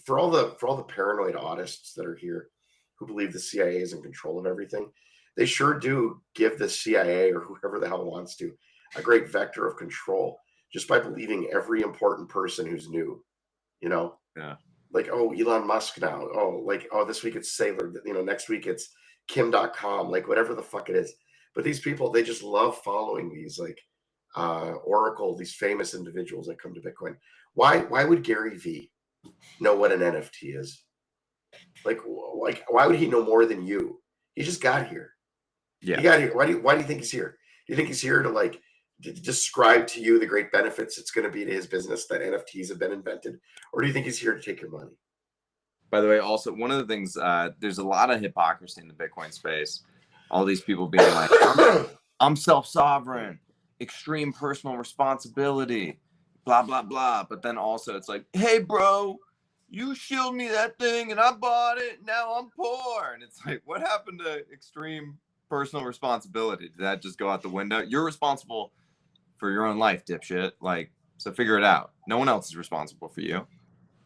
for all the paranoid autists that are here who believe the CIA is in control of everything, they sure do give the CIA or whoever the hell wants to a great vector of control just by believing every important person who's new, like, oh, Elon Musk now. Oh, like, oh, this week it's Saylor, next week it's Kim.com, like, whatever the fuck it is. But these people, they just love following these like oracle, these famous individuals that come to Bitcoin. Why would Gary V know what an NFT is? Like, why would he know more than you? He just got here. Yeah. He got here. Why do you think he's here? Do you think he's here to like describe to you the great benefits it's going to be to his business that NFTs have been invented, or do you think he's here to take your money? By the way, also one of the things, there's a lot of hypocrisy in the Bitcoin space. All these people being like, I'm self-sovereign, extreme personal responsibility, blah blah blah. But then also it's like, hey bro, you shilled me that thing and I bought it. Now I'm poor. And it's like, what happened to extreme personal responsibility? Did that just go out the window? You're responsible for your own life, dipshit. Like, So figure it out. No one else is responsible for you.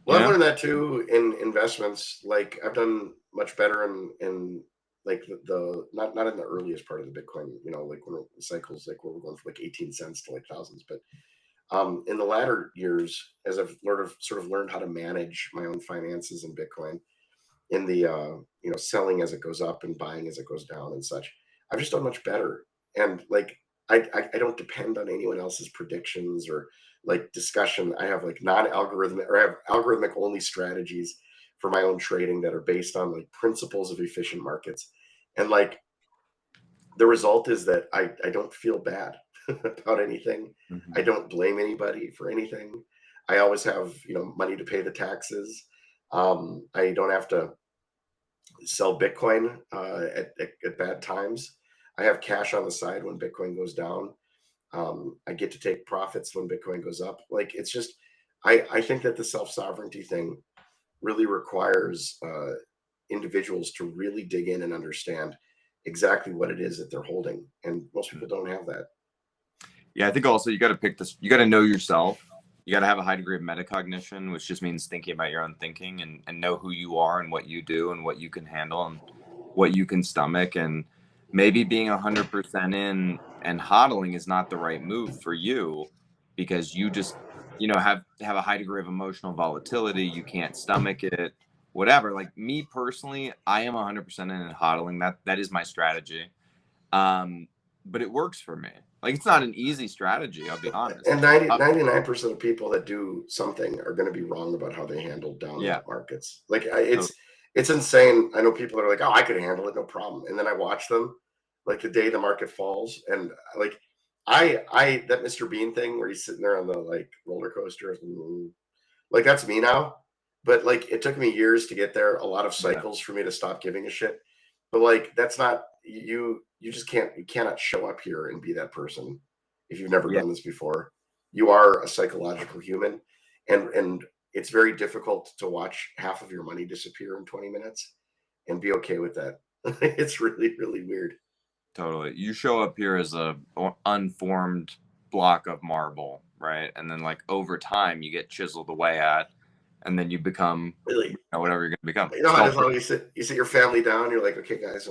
Well, Yeah. I've learned that too in investments. Like I've done much better in like the not in the earliest part of the Bitcoin, you know, like when it cycles, like where we're going from like 18 cents to like thousands. But in the latter years, as I've learned how to manage my own finances in Bitcoin, in the you know, selling as it goes up and buying as it goes down and such, I've just done much better. And like I don't depend on anyone else's predictions or like discussion. I have like non-algorithmic, or I have algorithmic only strategies for my own trading that are based on like principles of efficient markets. And like the result is that I don't feel bad about anything. I don't blame anybody for anything. I always have, you know, money to pay the taxes. I don't have to sell Bitcoin at bad times. I have cash on the side when Bitcoin goes down. I get to take profits when Bitcoin goes up. Like it's just, I think that the self-sovereignty thing really requires individuals to really dig in and understand exactly what it is that they're holding. And most people don't have that. Yeah, I think also you got to pick this. You got to know yourself. You got to have a high degree of metacognition, which just means thinking about your own thinking and know who you are and what you do and what you can handle and what you can stomach. And maybe being 100% in and hodling is not the right move for you because you just, you know, have a high degree of emotional volatility. You can't stomach it, whatever. Like me personally, I am 100% in and hodling. That is my strategy. But it works for me. Like it's not an easy strategy, I'll be honest. And 99% of people that do something are going to be wrong about how they handle down markets. Like it's insane. I know people are like, oh, I could handle it, no problem. And then I watch them like the day the market falls. And like that Mr. Bean thing where he's sitting there on the like roller coaster, like that's me now. But like it took me years to get there, a lot of cycles for me to stop giving a shit. But like that's not you just cannot show up here and be that person if you've never done this before. You are a psychological human, and it's very difficult to watch half of your money disappear in 20 minutes and be okay with that. It's really, really weird. Totally. You show up here as a unformed block of marble, right? And then like over time you get chiseled away at, and then you become really whatever you're gonna become. You know how it is, you sit your family down, you're like, okay guys,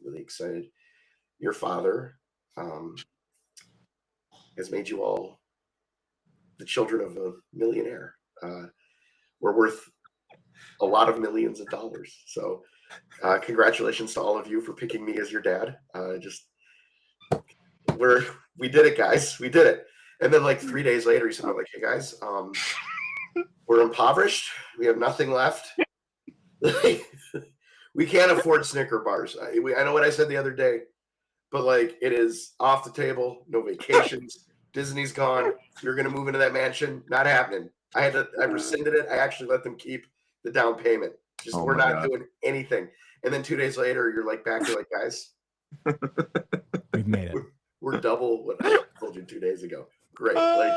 really excited. Your father has made you all the children of a millionaire. We're worth a lot of millions of dollars. So congratulations to all of you for picking me as your dad. We did it, guys. We did it. And then like 3 days later, he said, like, hey guys, we're impoverished. We have nothing left. We can't afford Snicker bars. I know what I said the other day, but like it is off the table. No vacations. Disney's gone. You're going to move into that mansion. Not happening. I rescinded it. I actually let them keep the down payment. We're not doing anything. And then 2 days later, you're like back. You're like, guys, we've made it. We're double what I told you 2 days ago. Great. Like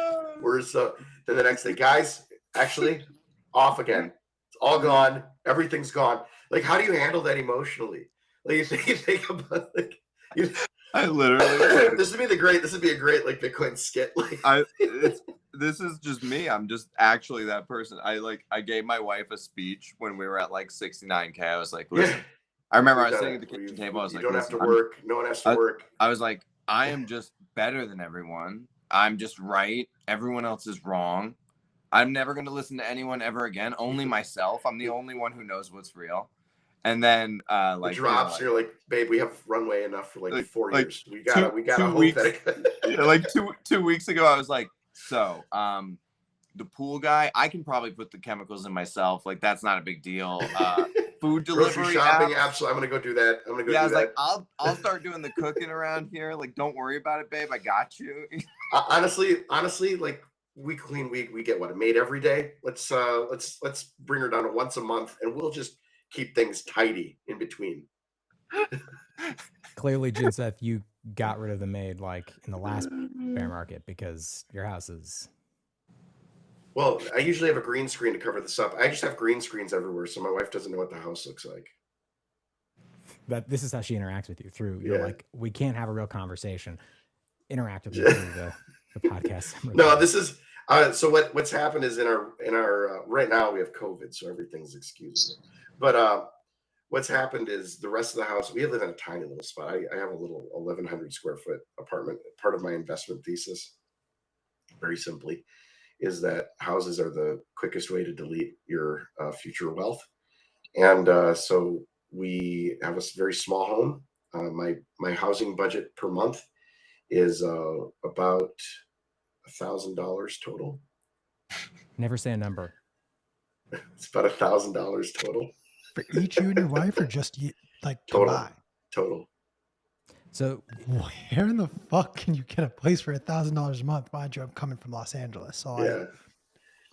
then the next day, guys, actually off again. It's all gone. Everything's gone. Like, how do you handle that emotionally? Like you think about like I literally this would be a great like Bitcoin skit. Like this is just me. I'm just actually that person. I gave my wife a speech when we were at like 69K. I was like, listen, I remember I was sitting at the kitchen table. I was like, you don't have to work. No one has to work. I was like, I am just better than everyone. I'm just right. Everyone else is wrong. I'm never going to listen to anyone ever again. Only myself. I'm the only one who knows what's real. And then like it drops, you're like, babe, we have runway enough for like 4 years. We gotta hope weeks, that like 2 weeks ago, I was like, so the pool guy, I can probably put the chemicals in myself. Like that's not a big deal. Food delivery, grocery shopping apps. I'm gonna go do that. I was like, I'll start doing the cooking around here. Like, don't worry about it, babe. I got you. honestly, like we get what, a maid every day. Let's bring her down to once a month, and we'll just keep things tidy in between. Clearly, Junseth, you got rid of the maid like in the last bear market because your house is. Well, I usually have a green screen to cover this up. I just have green screens everywhere, so my wife doesn't know what the house looks like. But this is how she interacts with you through. You're like, we can't have a real conversation. Interact with you through the podcast. No, this is so what's happened is in our right now we have COVID, so everything's excusable. But what's happened is the rest of the house, we live in a tiny little spot. I have a little 1,100 square foot apartment. Part of my investment thesis, very simply, is that houses are the quickest way to delete your future wealth. And so we have a very small home. My housing budget per month is about $1,000 total. Never say a number. It's about $1,000 total. For each you and your wife, or just you, like Total. combined? So Where in the fuck can you get a place for $1,000 a month? Mind you, I'm coming from Los Angeles, so Yeah.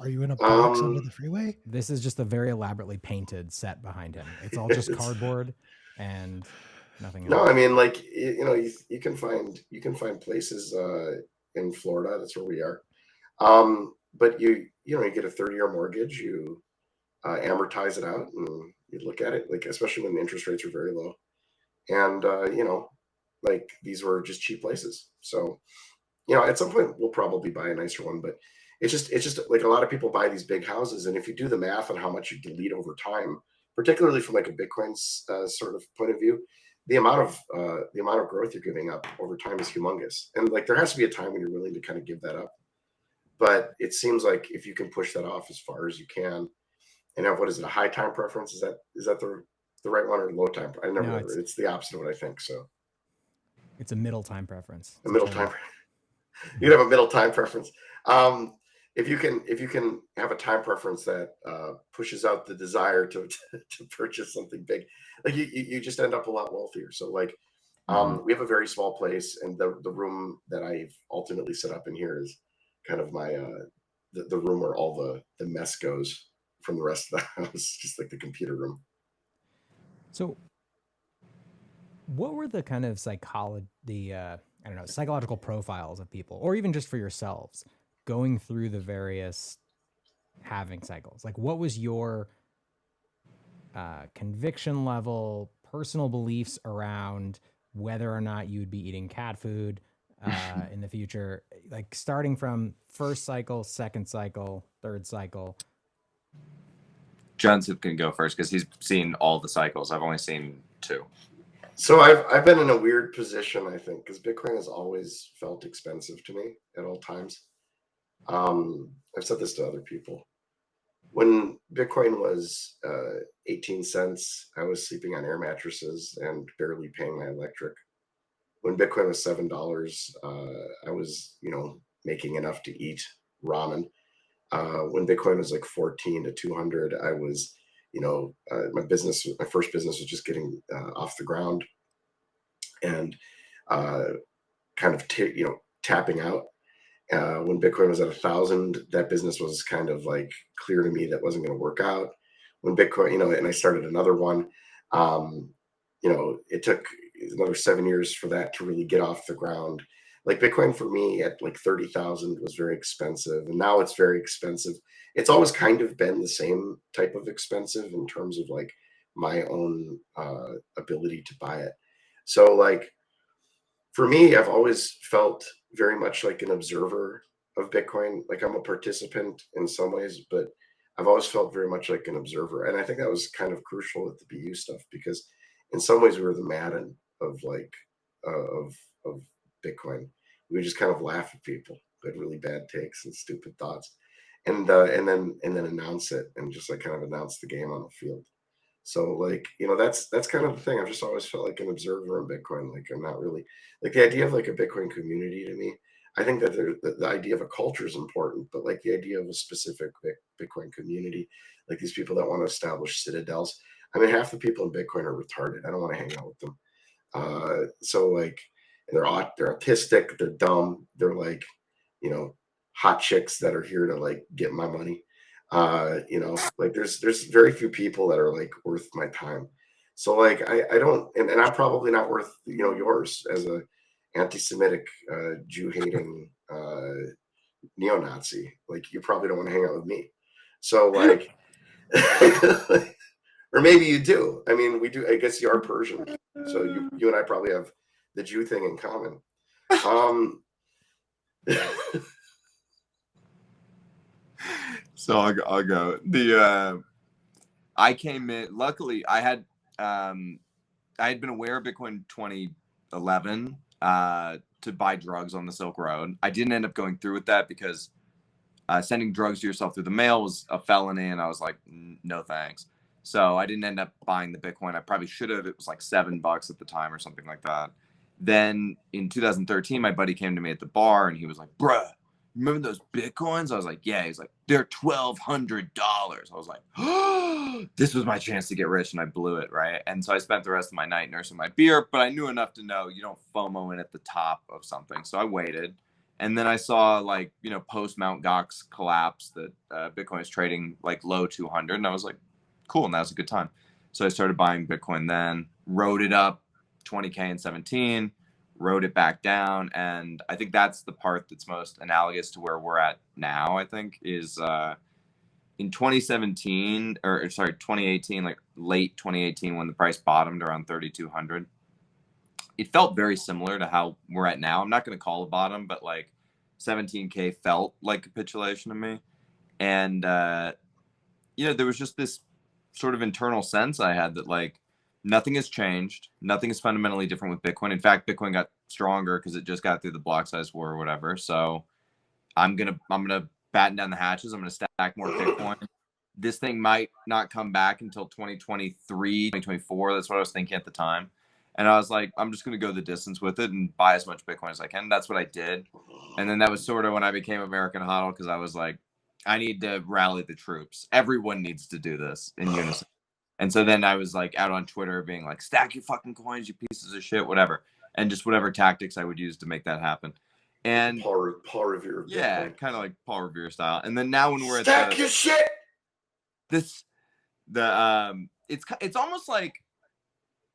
are you in a box under the freeway? this is just a very elaborately painted set behind him. It's all just cardboard and nothing else. No, I mean, like, you know, you can find places in Florida. That's where we are. But you get a 30-year mortgage, you amortize it out, and you look at it, like, especially when the interest rates are very low. And you know, like, these were just cheap places. So, you know, at some point we'll probably buy a nicer one, but it's just like a lot of people buy these big houses, and if you do the math on how much you delete over time, particularly from like a Bitcoin sort of point of view, the amount of growth you're giving up over time is humongous. And like, there has to be a time when you're willing to kind of give that up. But it seems like if you can push that off as far as you can, and have, what is it, a high time preference? Is that the right one, or low time? I never remember. It's the opposite of what I think. So it's a middle time preference. A middle time. You'd have a middle time preference. If you can have a time preference that pushes out the desire to purchase something big, like you just end up a lot wealthier. So like, we have a very small place, and the room that I've ultimately set up in here is kind of my the room where all the mess goes from the rest of the house, just like the computer room. So what were the kind of psychological profiles of people, or even just for yourselves, going through the various halving cycles? Like, what was your conviction level, personal beliefs around whether or not you would be eating cat food in the future? Like, starting from first cycle, second cycle, third cycle. Junseth can go first because he's seen all the cycles. I've only seen 2. So I've been in a weird position, I think, because Bitcoin has always felt expensive to me at all times. I've said this to other people. When Bitcoin was 18 cents, I was sleeping on air mattresses and barely paying my electric. When Bitcoin was $7, I was, making enough to eat ramen. When Bitcoin was like 14 to 200, I was, my first business was just getting off the ground, and kind of tapping out. When Bitcoin was at 1,000, that business was kind of like clear to me that wasn't going to work out. When Bitcoin, and I started another one, it took another 7 years for that to really get off the ground. Like, Bitcoin for me at like 30,000 was very expensive, and now it's very expensive. It's always kind of been the same type of expensive in terms of like my own ability to buy it. So like, for me, I've always felt very much like an observer of Bitcoin. Like, I'm a participant in some ways, but I've always felt very much like an observer. And I think that was kind of crucial with the BU stuff, because in some ways we were the Madden of like of Bitcoin. We would just kind of laugh at people who had really bad takes and stupid thoughts, and then announce it, and just like kind of announce the game on the field. So like, that's kind of the thing. I've just always felt like an observer in Bitcoin. Like, I'm not really like the idea of like a Bitcoin community to me. I think that the idea of a culture is important, but like the idea of a specific Bitcoin community, like these people that want to establish citadels. I mean, half the people in Bitcoin are retarded. I don't want to hang out with them. So like, they're autistic, they're dumb, they're like, hot chicks that are here to like get my money. Like there's very few people that are like worth my time. So like, I don't, and I'm probably not worth, yours as a anti-Semitic, Jew-hating, neo-Nazi. Like, you probably don't want to hang out with me. So like, or maybe you do. I mean, we do. I guess you are Persian, so you and I probably have the Jew thing in common. So I'll go. I came in. Luckily, I had been aware of Bitcoin 2011 to buy drugs on the Silk Road. I didn't end up going through with that because sending drugs to yourself through the mail was a felony, and I was like, no thanks. So I didn't end up buying the Bitcoin. I probably should have. It was like $7 at the time or something like that. Then in 2013, my buddy came to me at the bar and he was like, bruh, remember those Bitcoins? I was like, yeah. He's like, they're $1,200. I was like, oh, this was my chance to get rich, and I blew it, right? And so I spent the rest of my night nursing my beer, but I knew enough to know you don't FOMO in at the top of something. So I waited. And then I saw, like, you know, post Mt. Gox collapse that Bitcoin is trading like low 200. And I was like, cool. And that was a good time. So I started buying Bitcoin then, rode it up 20K in 17, rode it back down. And I think that's the part that's most analogous to where we're at now, I think, is in 2017, or sorry, 2018, like late 2018, when the price bottomed around 3,200. It felt very similar to how we're at now. I'm not going to call a bottom, but like 17K felt like capitulation to me. And, you know, there was just this sort of internal sense I had that like nothing has changed. Nothing is fundamentally different with Bitcoin. In fact, Bitcoin got stronger because it just got through the block size war or whatever. So I'm going to batten down the hatches. I'm going to stack more Bitcoin. This thing might not come back until 2023, 2024. That's what I was thinking at the time. And I was like, I'm just going to go the distance with it and buy as much Bitcoin as I can. That's what I did. And then that was sort of when I became American Hodl, because I was like, I need to rally the troops. Everyone needs to do this in unison. And so then I was like out on Twitter being like, stack your fucking coins, you pieces of shit, whatever. And just whatever tactics I would use to make that happen. And Paul Revere. Yeah, kind of like Paul Revere style. And then now when we're stack your shit. It's almost like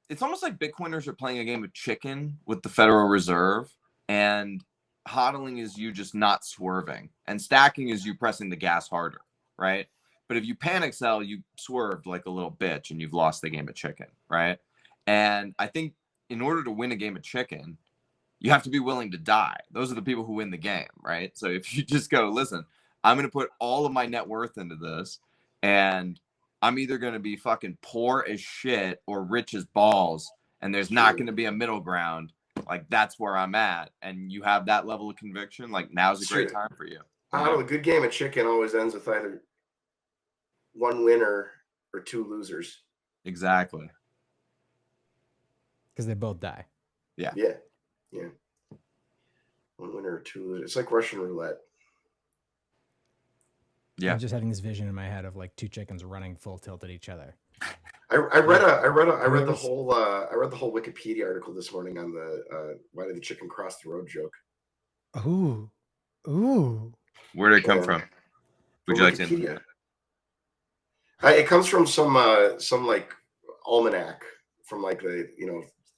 Bitcoiners are playing a game of chicken with the Federal Reserve, and hodling is you just not swerving, and stacking is you pressing the gas harder, right? But if you panic sell, you swerved like a little bitch and you've lost the game of chicken, right? And I think in order to win a game of chicken, you have to be willing to die. Those are the people who win the game, right? So if you just go, listen, I'm going to put all of my net worth into this, and I'm either going to be fucking poor as shit or rich as balls, and there's not going to be a middle ground. Like, that's where I'm at. And you have that level of conviction, like, now's a great time for you. A good game of chicken always ends with either one winner or two losers. Exactly. Because they both die. Yeah. One winner or two losers. It's like Russian roulette. Yeah. I'm just having this vision in my head of like two chickens running full tilt at each other. I read the whole Wikipedia article this morning on the why did the chicken cross the road joke. Ooh. Where did it come from? Would you like to? It comes from some like almanac from like the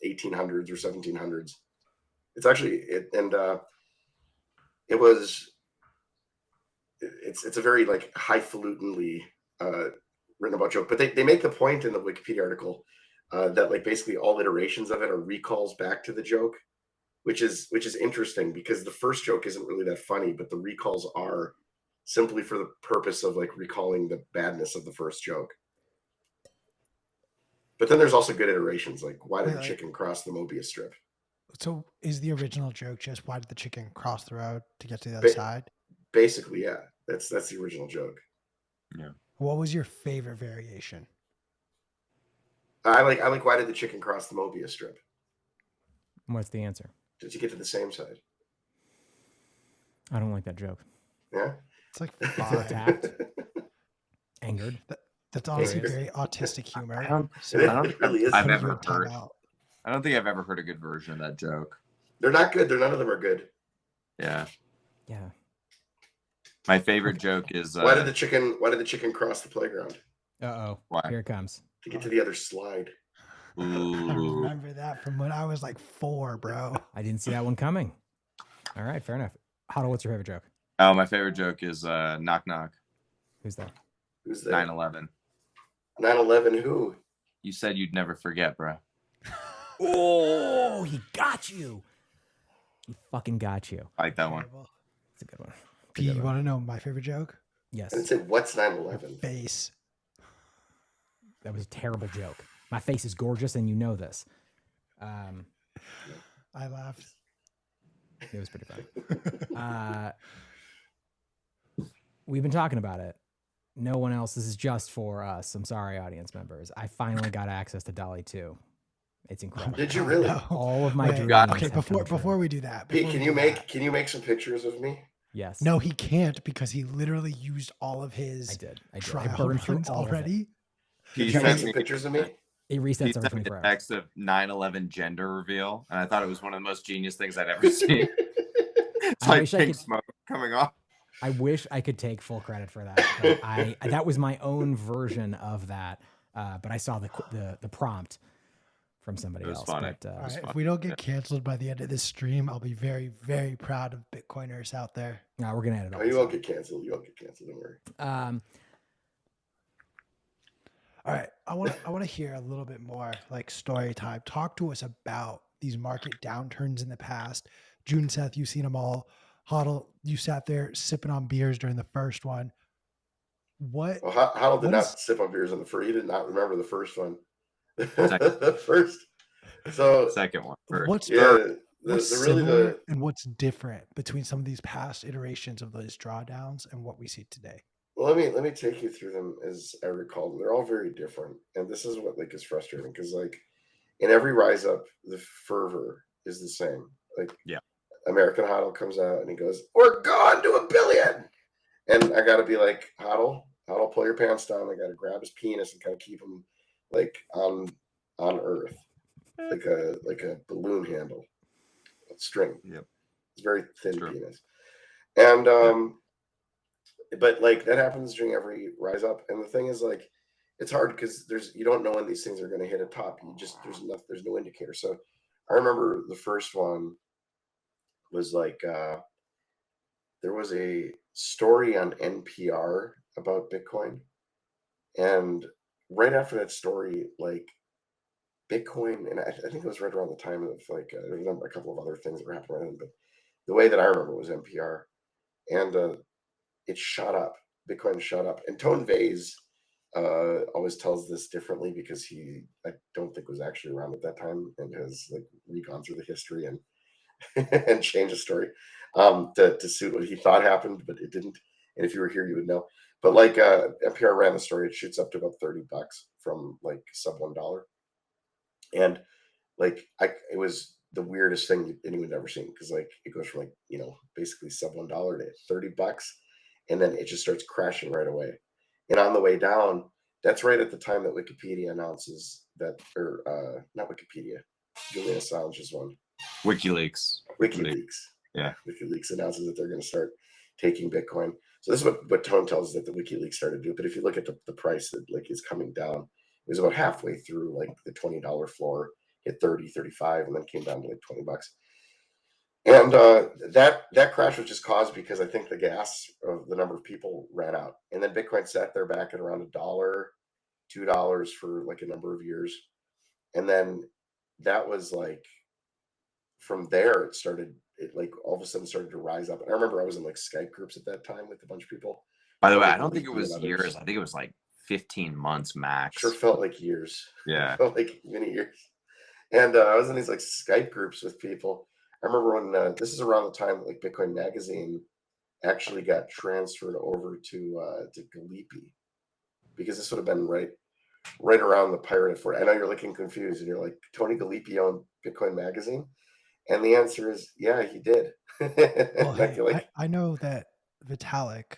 1800s or 1700s. It's actually it's a very like highfalutinly written about joke, but they make the point in the Wikipedia article that like basically all iterations of it are recalls back to the joke, which is interesting because the first joke isn't really that funny, but the recalls are simply for the purpose of like recalling the badness of the first joke. But then there's also good iterations, like why did the chicken cross the Mobius strip? So is the original joke just why did the chicken cross the road to get to the other side? Basically, yeah. That's the original joke. Yeah. What was your favorite variation? I like why did the chicken cross the Mobius strip? What's the answer? Did you get to the same side? I don't like that joke. Yeah. It's like attacked, angered. That's honestly very autistic humor. I don't think I've ever heard a good version of that joke. They're not good. None of them are good. Yeah. Yeah. My favorite joke is why did the chicken cross the playground? Why? Here it comes. To get to the other slide. Ooh. I remember that from when I was like 4, bro. I didn't see that one coming. All right, fair enough. Hodl, what's your favorite joke? Oh, my favorite joke is knock knock. Who's that? 9/11. 9/11 who? You said you'd never forget, bro. Oh, he got you. He fucking got you. I like that one. It's a good one. P, you want to know my favorite joke? Yes. And say, what's 9/11? Face. That was a terrible joke. My face is gorgeous, and you know this. I laughed. It was pretty funny. We've been talking about it. No one else. This is just for us. I'm sorry, audience members. I finally got access to DALL-E 2. It's incredible. Did you really? No. All of my Wait, dreams. okay, have come before true. we do that, Pete, before can we you do make that- make some pictures of me? Yes. No, he can't because he literally used all of his I did. I trial burned through runs all of it. already. Did He you make sent some me, pictures of me? It he resets sent every me 24 a hours. text of 9/11 gender reveal, and I thought it was one of the most genius things I'd ever seen. It's I like wish I pink could- smoke coming off. I wish I could take full credit for that. But that was my own version of that. But I saw the prompt from somebody It was else. funny. But All right, fun. if we don't get canceled by the end of this stream, I'll be very, very proud of Bitcoiners out there. no, we're gonna edit Oh, all you this won't out. get canceled. You won't get canceled. Don't worry. All right, I want to hear a little bit more like story time. Talk to us about these market downturns in the past. Junseth, you've seen them all. Hodl, you sat there sipping on beers during the first one. What? Well, Hodl did What not is- sip on beers on the first. He did not remember the first one. The first. So Second one. First. What's yeah, what's the really similar the and what's different between some of these past iterations of those drawdowns and what we see today? well, let me take you through them as I recall them. They're all very different, and this is what like is frustrating because like in every rise up, the fervor is the same. Like Yeah. American Hodl comes out and he goes, "We're gone to 1 billion," and I got to be like, Hodl, pull your pants down. I got to grab his penis and kind of keep him like on Earth, like a balloon handle, string. Yep. It's very thin True. penis, and but like that happens during every rise up, and the thing is like it's hard because you don't know when these things are going to hit a top. You just there's no indicator. So I remember the first one was like there was a story on NPR about Bitcoin, and right after that story, like Bitcoin, and I think it was right around the time of like there was a couple of other things that were happening around, but the way that I remember was NPR, and it shot up. Bitcoin shot up, and Tone Vase always tells this differently because I don't think was actually around at that time and has like re-gone through the history and and changed the story to suit what he thought happened, but it didn't. And if you were here, you would know. But like NPR ran the story, it shoots up to about $30 from like sub $1, and like it was the weirdest thing anyone had ever seen because like it goes from like basically sub $1 to $30, and then it just starts crashing right away. And on the way down, that's right at the time that Wikipedia announces that, or not Wikipedia, Julian Assange's one. WikiLeaks. WikiLeaks. Yeah. WikiLeaks announces that they're going to start taking Bitcoin. So this is what Tone tells us that the WikiLeaks started to do. But if you look at the price that like is coming down, it was about halfway through like the $20 floor, hit 30, 35, and then came down to like $20. And that crash was just caused because I think the gas of the number of people ran out. And then Bitcoin sat there back at around $1, $2 for like a number of years. And then that was like, from there, it like all of a sudden started to rise up. And I remember I was in like Skype groups at that time with a bunch of people. By the way, Like I don't think it Leaky and was others. years. I think it was like 15 months max. Sure felt like years. Yeah. It felt like many years. And I was in these like Skype groups with people. I remember when this is around the time that like Bitcoin Magazine actually got transferred over to Galipi, because this would have been right around the pirate for. I know you're looking confused, and you're like, Tony Galipi owned Bitcoin Magazine, and the answer is yeah, he did. Well, hey, like, I know that Vitalik,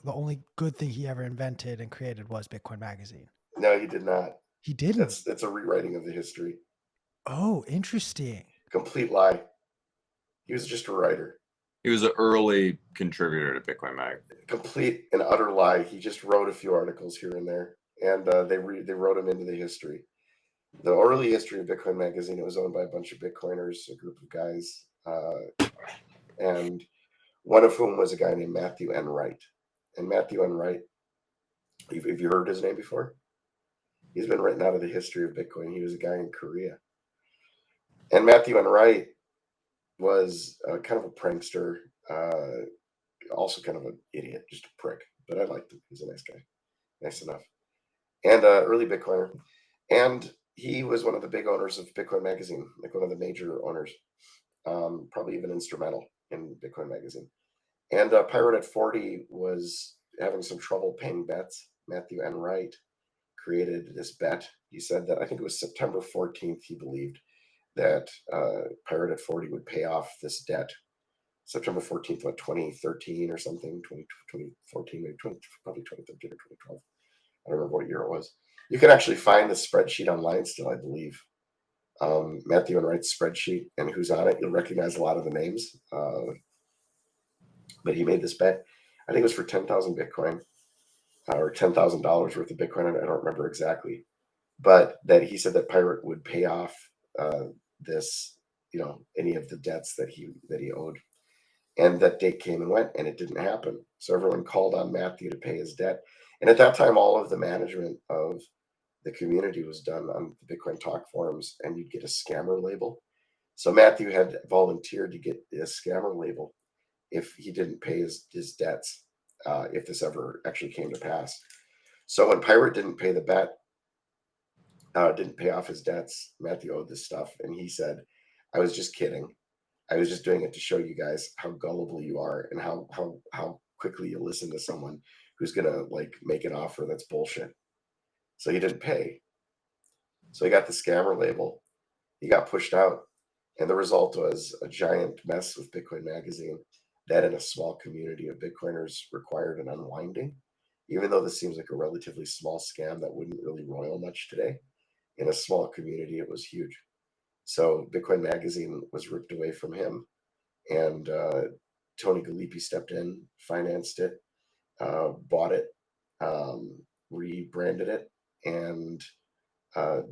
the only good thing he ever invented and created was Bitcoin Magazine. no, he did not. He didn't. That's a rewriting of the history. Oh, interesting. Complete lie. He was just a writer. He was an early contributor to Bitcoin Mag. Complete and utter lie. He just wrote a few articles here and there, and they wrote him into the history. The early history of Bitcoin Magazine, it was owned by a bunch of Bitcoiners, a group of guys, and one of whom was a guy named Matthew N. Wright. And Matthew N. Wright, have you heard his name before? He's been written out of the history of Bitcoin. He was a guy in Korea. And Matthew N. Wright was kind of a prankster, Also kind of an idiot, just a prick, but I liked him. He's a nice guy, nice enough, and early Bitcoiner. And he was one of the big owners of Bitcoin Magazine, like one of the major owners, probably even instrumental in Bitcoin Magazine. And Pirate at 40 was having some trouble paying bets. Matthew Enright created this bet. He said that, I think it was September 14th, he believed that Pirate at 40 would pay off this debt. September 14th, what, 2013 or something, 2014, maybe probably 2013 or 2012. I don't remember what year it was. You can actually find the spreadsheet online still, I believe. Matthew Enright's spreadsheet, and who's on it. You'll recognize a lot of the names. But he made this bet. I think it was for 10,000 Bitcoin or $10,000 worth of Bitcoin. I don't remember exactly. But that he said that Pirate would pay off this, any of the debts that he owed. And that date came and went, and it didn't happen. So everyone called on Matthew to pay his debt. And at that time, all of the management of the community was done on the Bitcoin Talk forums, and you'd get a scammer label. So Matthew had volunteered to get a scammer label if he didn't pay his debts, if this ever actually came to pass. So when Pirate didn't pay the bet, didn't pay off his debts, Matthew owed this stuff, and he said, "I was just kidding. I was just doing it to show you guys how gullible you are and how quickly you listen to someone who's gonna like make an offer that's bullshit." So he didn't pay. So he got the scammer label. He got pushed out, and the result was a giant mess with Bitcoin Magazine. That in a small community of Bitcoiners required an unwinding, even though this seems like a relatively small scam that wouldn't really roil much today. In a small community, it was huge. So Bitcoin Magazine was ripped away from him, and Tony Galipi stepped in, financed it, bought it, rebranded it, and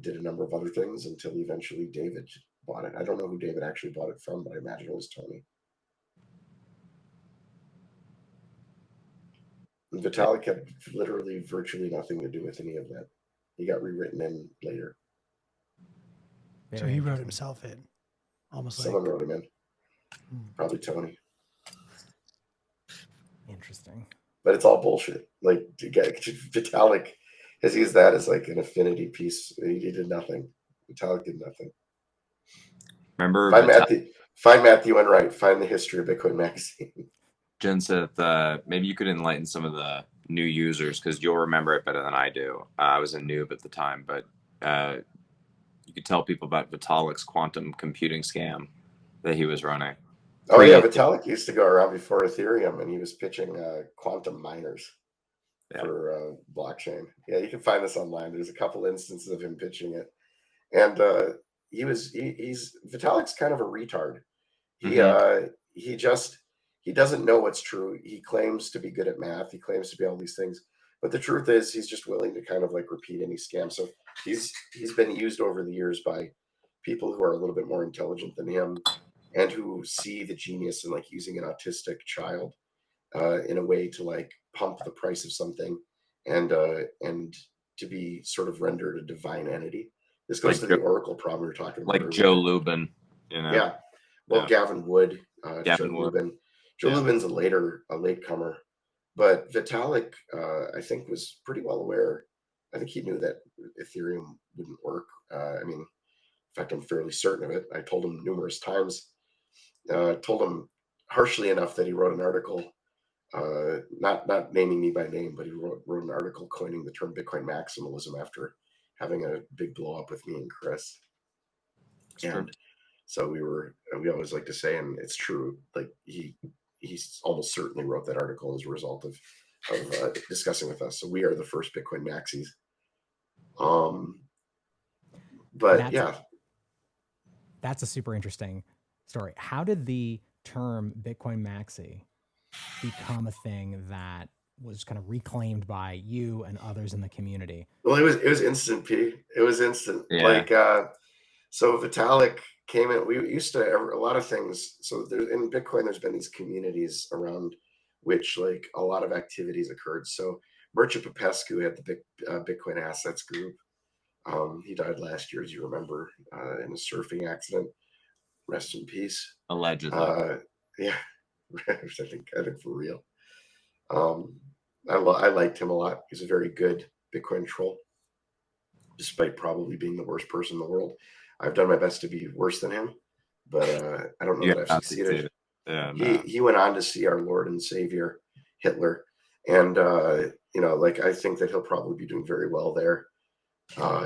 did a number of other things until eventually David bought it. I don't know who David actually bought it from, but I imagine it was Tony. And Vitalik had literally virtually nothing to do with any of that. He got rewritten in later. So he wrote himself in, almost Someone like wrote him in. Probably Tony. Interesting. But it's all bullshit. Like Vitalik has used that as like an affinity piece. He did nothing. Vitalik did nothing. Remember, find Matthew Enright. Find the history of Bitcoin Magazine. Junseth, maybe you could enlighten some of the new users because you'll remember it better than I do. I was a noob at the time, but you could tell people about Vitalik's quantum computing scam that he was running. Oh yeah, Vitalik used to go around before Ethereum, and he was pitching quantum miners for blockchain. Yeah, you can find this online. There's a couple instances of him pitching it, and he's Vitalik's kind of a retard. He doesn't know what's true. He claims to be good at math. He claims to be all these things, but the truth is he's just willing to kind of like repeat any scam. So he's been used over the years by people who are a little bit more intelligent than him, and who see the genius in like using an autistic child in a way to like pump the price of something and to be sort of rendered a divine entity. This goes to the Oracle problem we were talking about. Like earlier. Joe Lubin, Yeah. Well, Gavin Wood, Gavin Joe Wood. Lubin. Joe Lubin's a latecomer, but Vitalik, I think, was pretty well aware. I think he knew that Ethereum wouldn't work. In fact, I'm fairly certain of it. I told him numerous times. Told him harshly enough that he wrote an article, not naming me by name, but he wrote an article coining the term Bitcoin maximalism after having a big blow up with me and Chris. And so we always like to say, and it's true, like he almost certainly wrote that article as a result of discussing with us. So we are the first Bitcoin maxis. But that's a super interesting story. How did the term Bitcoin maxi become a thing that was kind of reclaimed by you and others in the community? Well, it was instant, P. It was instant. Yeah. So Vitalik came in. We used to a lot of things. So in Bitcoin, there's been these communities around which like a lot of activities occurred. So Mircea Popescu had the Bitcoin Assets Group. He died last year, as you remember, in a surfing accident. Rest in peace. Allegedly. Yeah. I think for real. I liked him a lot. He's a very good Bitcoin troll, despite probably being the worst person in the world. I've done my best to be worse than him, but I don't know that I've succeeded. Yeah, He went on to see our Lord and Savior Hitler, and like I think that he'll probably be doing very well there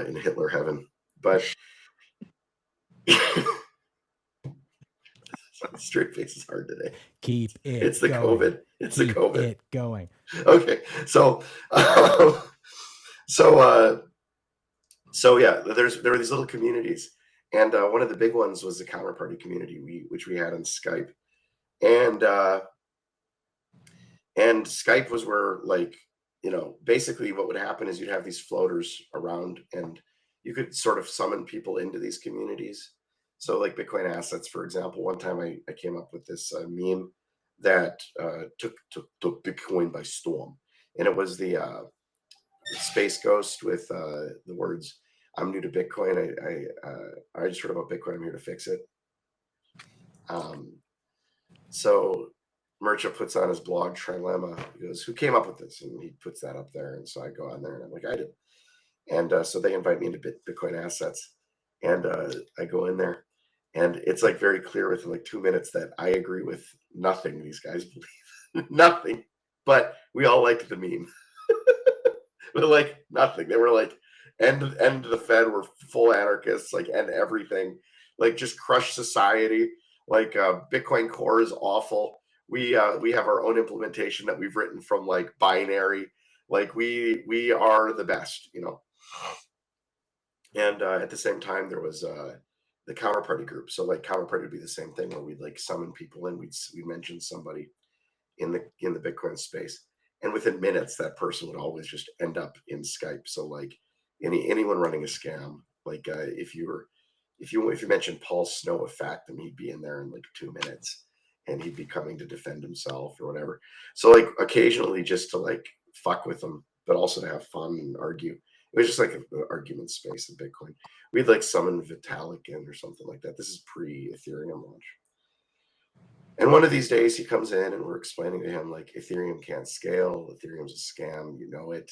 in Hitler heaven. But straight face is hard today. Keep it. It's the going. COVID. It's Keep the COVID. it going. Okay, so yeah, there were these little communities, and one of the big ones was the counterparty community which we had on Skype, and Skype was where, like, basically what would happen is you'd have these floaters around, and you could sort of summon people into these communities. So like Bitcoin Assets, for example, one time I came up with this meme that took Bitcoin by storm, and it was the space ghost with the words, "I'm new to Bitcoin. I just heard about Bitcoin. I'm here to fix it." So Murcha puts on his blog Trilemma. He goes, "Who came up with this?" And he puts that up there, and so I go on there and I'm like, "I did." And so they invite me into Bitcoin Assets, and I go in there, and it's like very clear within like 2 minutes that I agree with nothing these guys believe, nothing. But we all liked the meme. But like nothing. They were like, end the Fed. We're full anarchists. Like, end everything. Like, just crush society. Like, Bitcoin Core is awful. We have our own implementation that we've written from like binary. Like, we are the best, And at the same time, there was the counterparty group. So like counterparty would be the same thing, where we'd like summon people in. We mentioned somebody in the Bitcoin space, and within minutes, that person would always just end up in Skype. So like anyone running a scam, like if you mentioned Paul Snow of Factum, he'd be in there in like 2 minutes, and he'd be coming to defend himself or whatever. So like occasionally just to like fuck with them, but also to have fun and argue. It was just like an argument space in Bitcoin. We'd like summon Vitalik in or something like that. This is pre-Ethereum launch. And one of these days he comes in and we're explaining to him like Ethereum can't scale. Ethereum's a scam. You know it.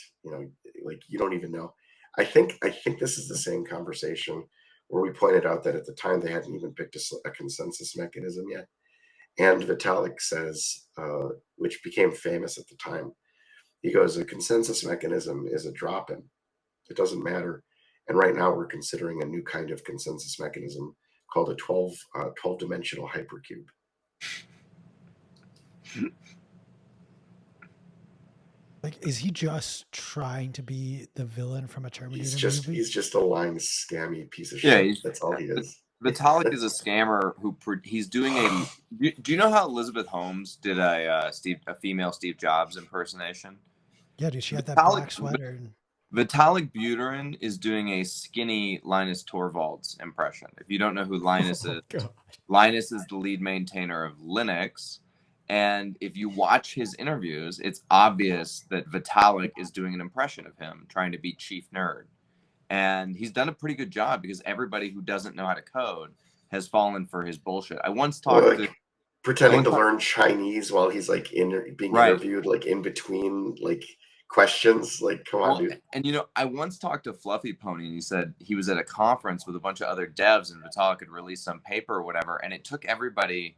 Like you don't even know. I think this is the same conversation where we pointed out that at the time they hadn't even picked a consensus mechanism yet. And Vitalik says, which became famous at the time, he goes, "A consensus mechanism is a drop-in. It doesn't matter. And right now we're considering a new kind of consensus mechanism called a 12-dimensional hypercube." Like, is he just trying to be the villain from a Terminator movie? He's just a lying, scammy piece of shit. Yeah, that's all he is. Vitalik is a scammer he's doing a. Do you know how Elizabeth Holmes did a female Steve Jobs impersonation? Yeah, dude, she had that black sweater. Vitalik Buterin is doing a skinny Linus Torvalds impression. If you don't know who Linus is, Linus is the lead maintainer of Linux. And if you watch his interviews, it's obvious that Vitalik is doing an impression of him, trying to be chief nerd. And he's done a pretty good job because everybody who doesn't know how to code has fallen for his bullshit. I once talked to pretending to learn Chinese while he's like being interviewed, like in between like questions. Like, come on, dude. And I once talked to Fluffy Pony, and he said he was at a conference with a bunch of other devs, and Vitalik had released some paper or whatever, and it took everybody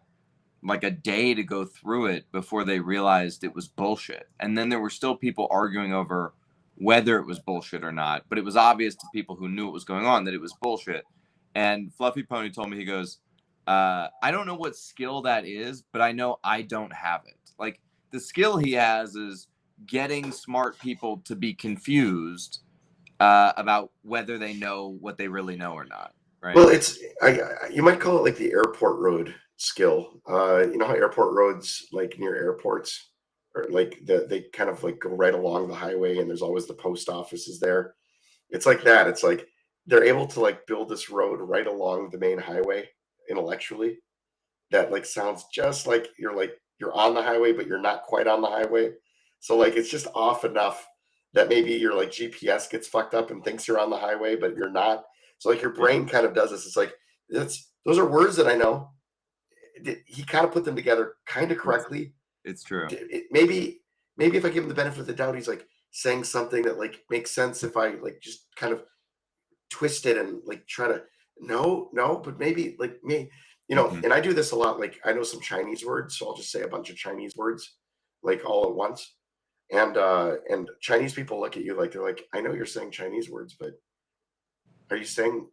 like a day to go through it before they realized it was bullshit. And then there were still people arguing over whether it was bullshit or not, but it was obvious to people who knew what was going on that it was bullshit. And Fluffy Pony told me, he goes, I don't know what skill that is, but I know I don't have it. Like, the skill he has is getting smart people to be confused about whether they know what they really know or not. Right? Well, you might call it like the airport road skill. You know how airport roads, like near airports, or like they kind of like go right along the highway, and there's always the post offices there. It's like that. It's like they're able to like build this road right along the main highway intellectually. That like sounds just like you're on the highway, but you're not quite on the highway. So like it's just off enough that maybe your like GPS gets fucked up and thinks you're on the highway, but you're not. So like your brain kind of does this. It's like those are words that I know. he kind of put them together kind of correctly. It's true. Maybe if I give him the benefit of the doubt, he's like saying something that like makes sense if I like just kind of twist it and like try to no, but maybe like me, you know, and I do this a lot. Like I know some Chinese words, so I'll just say a bunch of Chinese words like all at once. And Chinese people look at you like they're like, I know you're saying Chinese words, but are you saying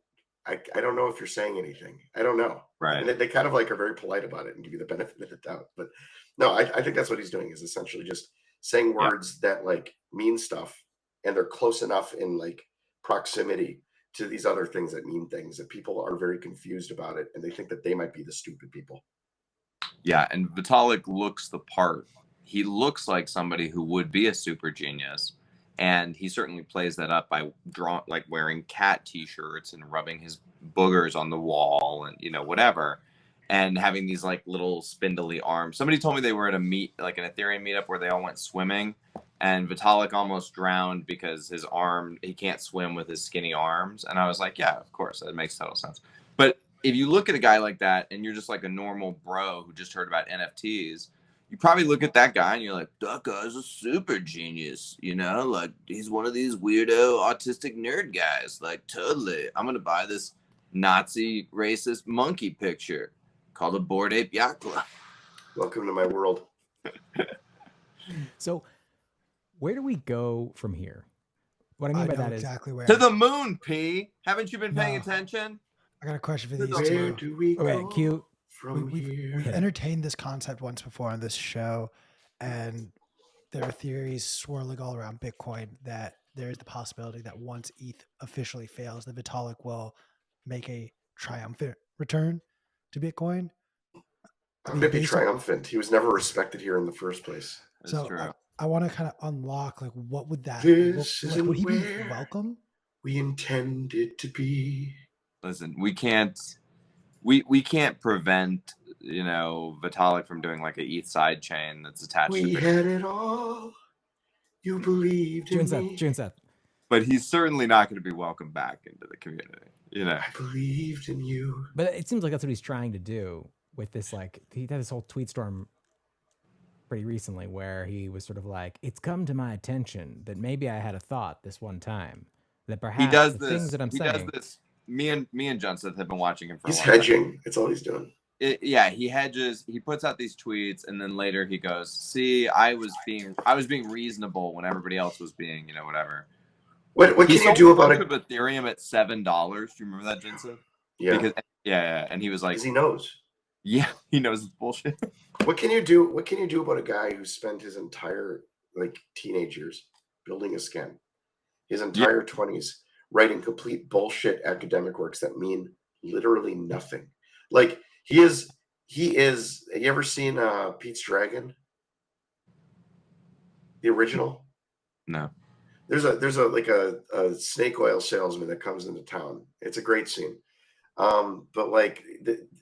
I don't know if you're saying anything. I don't know. Right. And they kind of like are very polite about it and give you the benefit of the doubt. But no, I think that's what he's doing is essentially just saying words that like mean stuff and they're close enough in like proximity to these other things that mean things that people are very confused about it and they think that they might be the stupid people. Yeah, and Vitalik looks the part. He looks like somebody who would be a super genius, and he certainly plays that up by wearing cat t-shirts and rubbing his boogers on the wall and, you know, whatever, and having these like little spindly arms. Somebody told me they were at an Ethereum meetup where they all went swimming, and Vitalik almost drowned because he can't swim with his skinny arms. And I was like, yeah, of course, that makes total sense. But if you look at a guy like that and you're just like a normal bro who just heard about NFTs, you probably look at that guy and you're like, that guy's a super genius, you know, like he's one of these weirdo autistic nerd guys. Like, totally, I'm going to buy this Nazi racist monkey picture called a Bored Ape Yacht Club. Welcome to my world. So where do we go from here? What I mean by that exactly is where. To the moon, P. Haven't you been paying attention? I got a question for these Where two. do we go Q. from here? We've entertained this concept once before on this show, and there are theories swirling all around Bitcoin that there is the possibility that once ETH officially fails, that Vitalik will make a triumphant return to Bitcoin. I'm going to be triumphant. He was never respected here in the first place. That's So true. I want to kind of unlock, like, what would that This look isn't like? Would he be where welcome? we intend it to be. Listen, we can't prevent, you know, Vitalik from doing like a ETH side chain that's attached We to had it all. You believed in me. Junseth. But he's certainly not going to be welcomed back into the community, you know. I believed in you. But it seems like that's what he's trying to do with this. Like, he had this whole tweet storm pretty recently where he was sort of like, it's come to my attention that maybe I had a thought this one time that perhaps He does the this. things that I'm saying. Does this. Me and Junseth have been watching him for a He's long time. hedging. That's all he's doing. He hedges. He puts out these tweets, and then later he goes, "See, I was being reasonable when everybody else was being, you know, whatever." What can you do about it? Of Ethereum at $7. Do you remember that, Junseth? Yeah. Because, yeah, and he was like, because he knows. Yeah, he knows it's bullshit. What can you do? What can you do about a guy who spent his entire like teenage years building a scam, his entire 20s writing complete bullshit academic works that mean literally nothing? Like he is. Have you ever seen Pete's Dragon? The original? No. There's a snake oil salesman that comes into town. It's a great scene. But like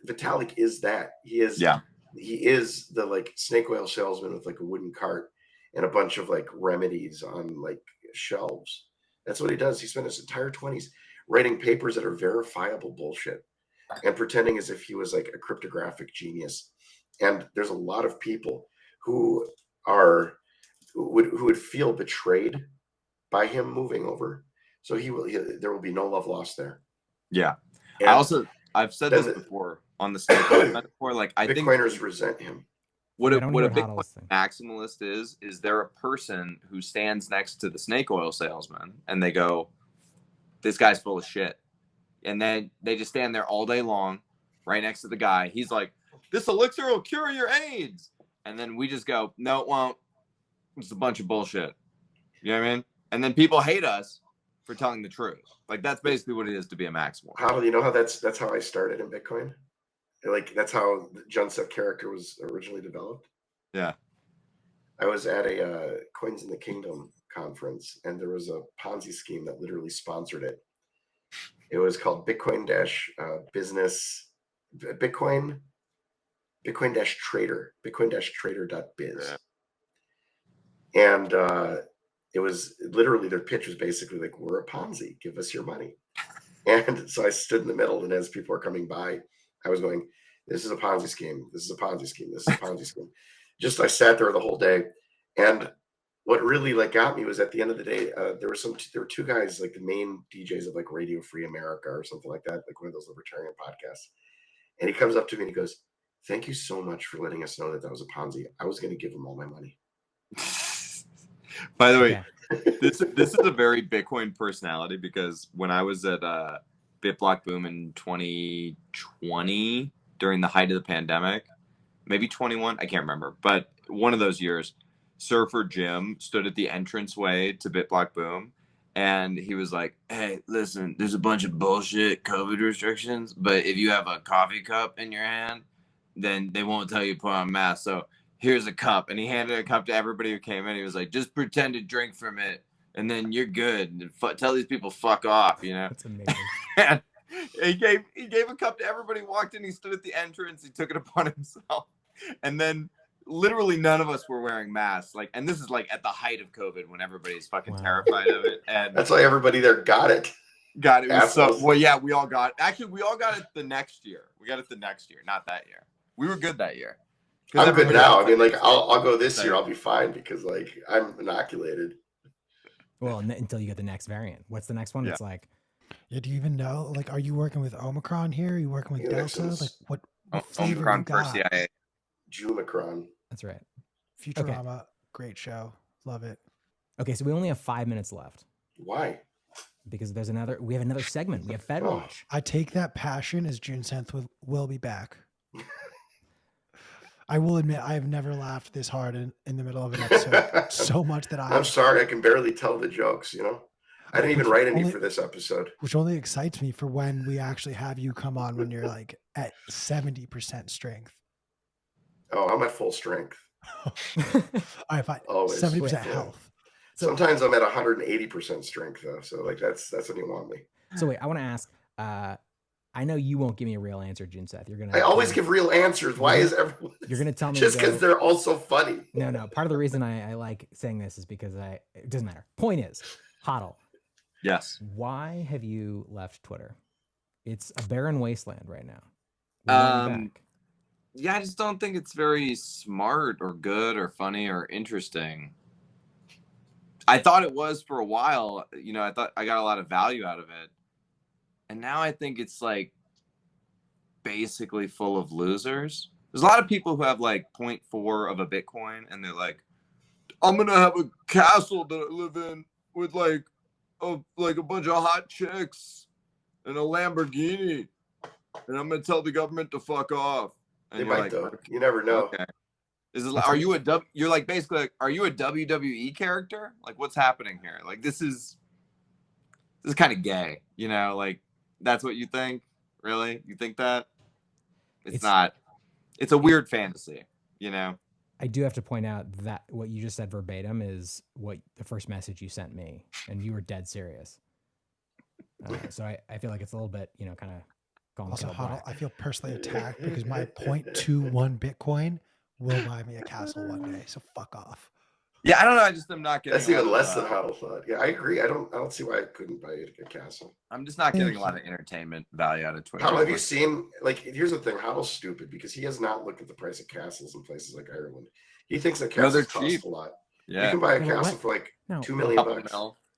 Vitalik is that. He is the like snake oil salesman with like a wooden cart and a bunch of like remedies on like shelves. That's what he does. He spent his entire 20s writing papers that are verifiable bullshit and pretending as if he was like a cryptographic genius. And there's a lot of people who would feel betrayed by him moving over. So there will be no love lost there. Yeah. And I've said this before on the snake oil metaphor. Like I think Bitcoiners resent him. What a Bitcoin maximalist is they're a person who stands next to the snake oil salesman and they go, this guy's full of shit. And then they just stand there all day long right next to the guy. He's like, this elixir will cure your AIDS. And then we just go, no, it won't. It's a bunch of bullshit. You know what I mean? And then people hate us for telling the truth. Like that's basically what it is to be a maximalist. How do you know how that's how I started in Bitcoin? Like that's how the Junseth character was originally developed. Yeah. I was at a Coins in the Kingdom conference and there was a Ponzi scheme that literally sponsored it. It was called Bitcoin trader.biz. Yeah. And it was literally their pitch was basically like, we're a Ponzi, give us your money. And so I stood in the middle, and as people were coming by, I was going, This is a Ponzi scheme. This is a Ponzi scheme. This is a Ponzi scheme. Just I sat there the whole day, and what really like got me was at the end of the day, there were two guys, like the main DJs of like Radio Free America or something like that, like one of those libertarian podcasts. And he comes up to me and he goes, "Thank you so much for letting us know that that was a Ponzi. I was going to give him all my money." By the way, this is a very Bitcoin personality, because when I was at BitBlock Boom in 2020 during the height of the pandemic, maybe 21, I can't remember, but one of those years, Surfer Jim stood at the entranceway to BitBlock Boom, and he was like, "Hey, listen, there's a bunch of bullshit COVID restrictions, but if you have a coffee cup in your hand, then they won't tell you to put on a mask. So here's a cup." And he handed a cup to everybody who came in. He was like, "Just pretend to drink from it, and then you're good. And tell these people fuck off," you know? That's amazing. And he gave a cup to everybody, walked in, he stood at the entrance, he took it upon himself. And then literally none of us were wearing masks. Like, and this is like at the height of COVID when everybody's fucking terrified of it. And that's why everybody there got it. Got it. It was so, well, yeah, we all got it. Actually, we all got it the next year. We got it the next year, not that year. We were good that year. I'm good now. I mean, like, I'll go this year. I'll be fine because, like, I'm inoculated. Well, until you get the next variant. What's the next one? Yeah. It's like, yeah, do you even know? Like, are you working with Omicron here? Are you working with Delta? Like, what flavor Omicron you first, got? yeah. Jumicron. that's right. Futurama, great show. Love it. Okay, so we only have 5 minutes left Why? because we have another segment. We have Fed Oh. Watch. I take that passion as Junseth will be back. I will admit I have never laughed this hard in the middle of an episode so much that I'm sorry, I can barely tell the jokes, you know? I didn't even write any for this episode. Which only excites me for when we actually have you come on when you're like at 70% strength. Oh, I'm at full strength. All right, fine. Always. 70% Yeah. health. Sometimes I'm at 180% strength though. So like that's when you want me. So wait, I want to ask, I know you won't give me a real answer, Junseth. I always give real answers. Why is everyone You're gonna tell me just because they're all so funny? No. Part of the reason I like saying this is because it doesn't matter. Point is, Hodl. Yes. Why have you left Twitter? It's a barren wasteland right now. We want you back. Yeah, I just don't think it's very smart or good or funny or interesting. I thought it was for a while. You know, I thought I got a lot of value out of it. And now I think it's like basically full of losers. There's a lot of people who have like 0.4 of a Bitcoin and they're like, "I'm going to have a castle that I live in with like a bunch of hot chicks and a Lamborghini. And I'm going to tell the government to fuck off." And They you're might like, though. You never know. okay. Is it? Are you you're like basically like, are you a WWE character? Like, what's happening here? Like, this is kind of gay, you know? Like, that's what you think? Really? You think that? It's not. It's a weird fantasy, you know? I do have to point out that what you just said verbatim is what the first message you sent me, and you were dead serious. So I feel like it's a little bit, you know, kind of going Also, kettle Hodl, black. I feel personally attacked because my 0.21 Bitcoin will buy me a castle one day. So fuck off. Yeah, I don't know. I just am not getting. That's even less than Hodl thought. Yeah, I agree. I don't see why I couldn't buy a castle. I'm just not getting a lot of entertainment value out of Twitter. Hodl, have you seen, like, here's the thing, Hodl's stupid because he has not looked at the price of castles in places like Ireland. He thinks that castles they're cost cheap. a lot. Yeah. You can buy a No, castle what? for like No. $2 million bucks.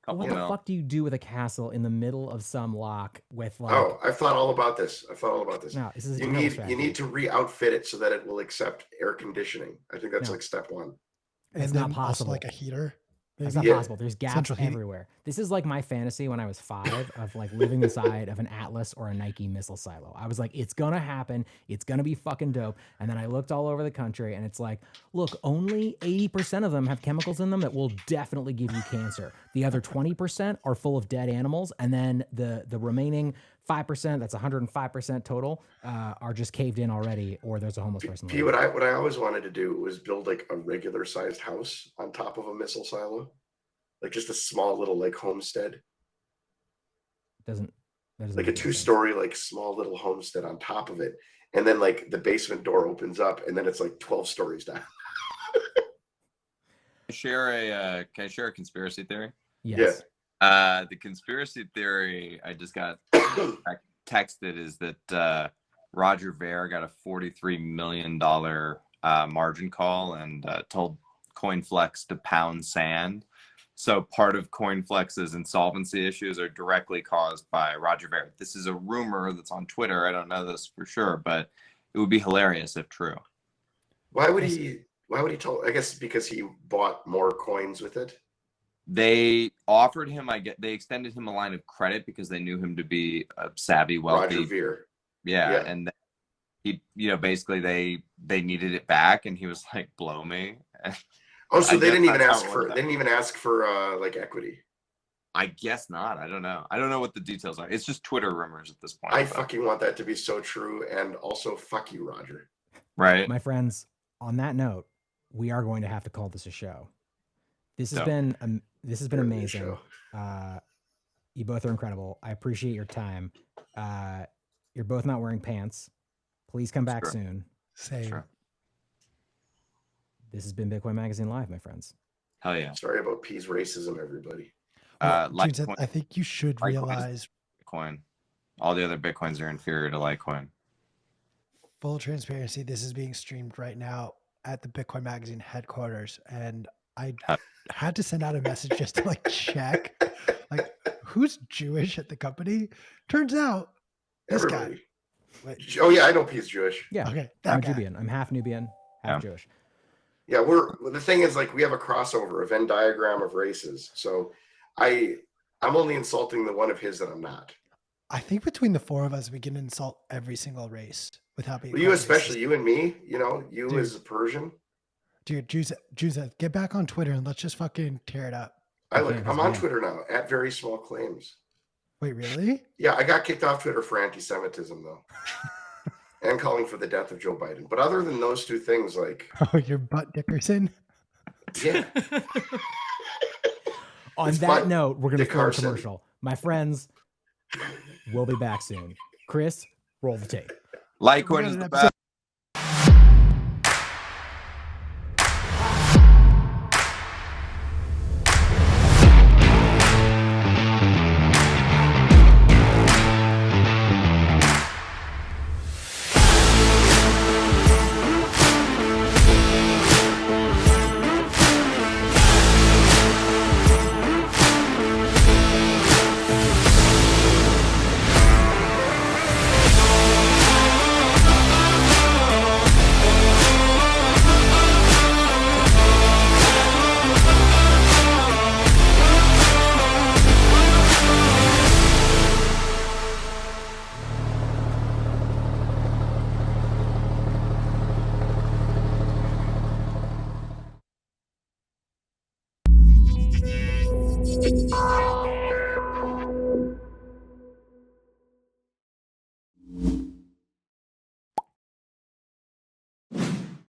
What the fuck do you do with a castle in the middle of some lock with like? Oh, I've thought all about this. No, this is a You terrible need strategy. to re-outfit it so that it will accept air conditioning. I think that's No. like step one. And It's then not also possible. like a heater. It's maybe? not Yeah. possible. There's gaps Central heating. everywhere. This is like my fantasy when I was 5 of like living inside of an Atlas or a Nike missile silo. I was like, it's gonna happen. It's gonna be fucking dope. And then I looked all over the country and it's like, look, only 80% of them have chemicals in them that will definitely give you cancer. The other 20% are full of dead animals. And then the remaining 5%, that's 105% total, are just caved in already, or there's a homeless person. P, what I always wanted to do was build like a regular sized house on top of a missile silo, like just a small little like homestead, That doesn't like a make any sense. 2-story like small little homestead on top of it, and then like the basement door opens up, and then it's like 12 stories down. Can I share a conspiracy theory? Yes. The conspiracy theory I just got texted is that Roger Ver got a $43 million margin call and told CoinFlex to pound sand. So part of CoinFlex's insolvency issues are directly caused by Roger Ver. This is a rumor that's on Twitter. I don't know this for sure, but it would be hilarious if true. Why would he tell? I guess because he bought more coins with it. They offered him, they extended him a line of credit because they knew him to be a savvy, wealthy. Roger Ver. Yeah. And then he, basically they needed it back, and he was like, "Blow me." Oh, so they didn't even ask for like equity. I guess not. I don't know. I don't know what the details are. It's just Twitter rumors at this point. I fucking want that to be so true, and also fuck you, Roger. Right, my friends. On that note, we are going to have to call this a show. This has been amazing. You both are incredible. I appreciate your time. You're both not wearing pants. Please come back soon. Same. Sure. This has been Bitcoin Magazine Live, my friends. Hell yeah. Sorry about P's racism, everybody. Junseth, I think you should realize Bitcoin. All the other Bitcoins are inferior to Litecoin. Full transparency. This is being streamed right now at the Bitcoin Magazine headquarters, and I had to send out a message just to like check, like who's Jewish at the company. Turns out this Everybody. guy. Wait. Oh yeah, I know P's Jewish. Yeah, Okay, I'm a that guy. Nubian. I'm half Nubian, half Jewish. Yeah, the thing is, like, we have a crossover, a Venn diagram of races. So I'm only insulting the one of his that I'm not. I think between the four of us, we can insult every single race without being. Well, you especially, racist. you and me. You Dude. as a Persian. Dude, Junseth, get back on Twitter and let's just fucking tear it up. I'm on Twitter now at Very Small Claims. Wait, really? Yeah, I got kicked off Twitter for anti-Semitism though, and calling for the death of Joe Biden. But other than those two things, like, Oh, your butt Dickerson. yeah. On It's that fun. note, we're going to Dick throw a Carson. commercial. My friends, we'll be back soon. Chris, roll the tape. Litecoin is the best.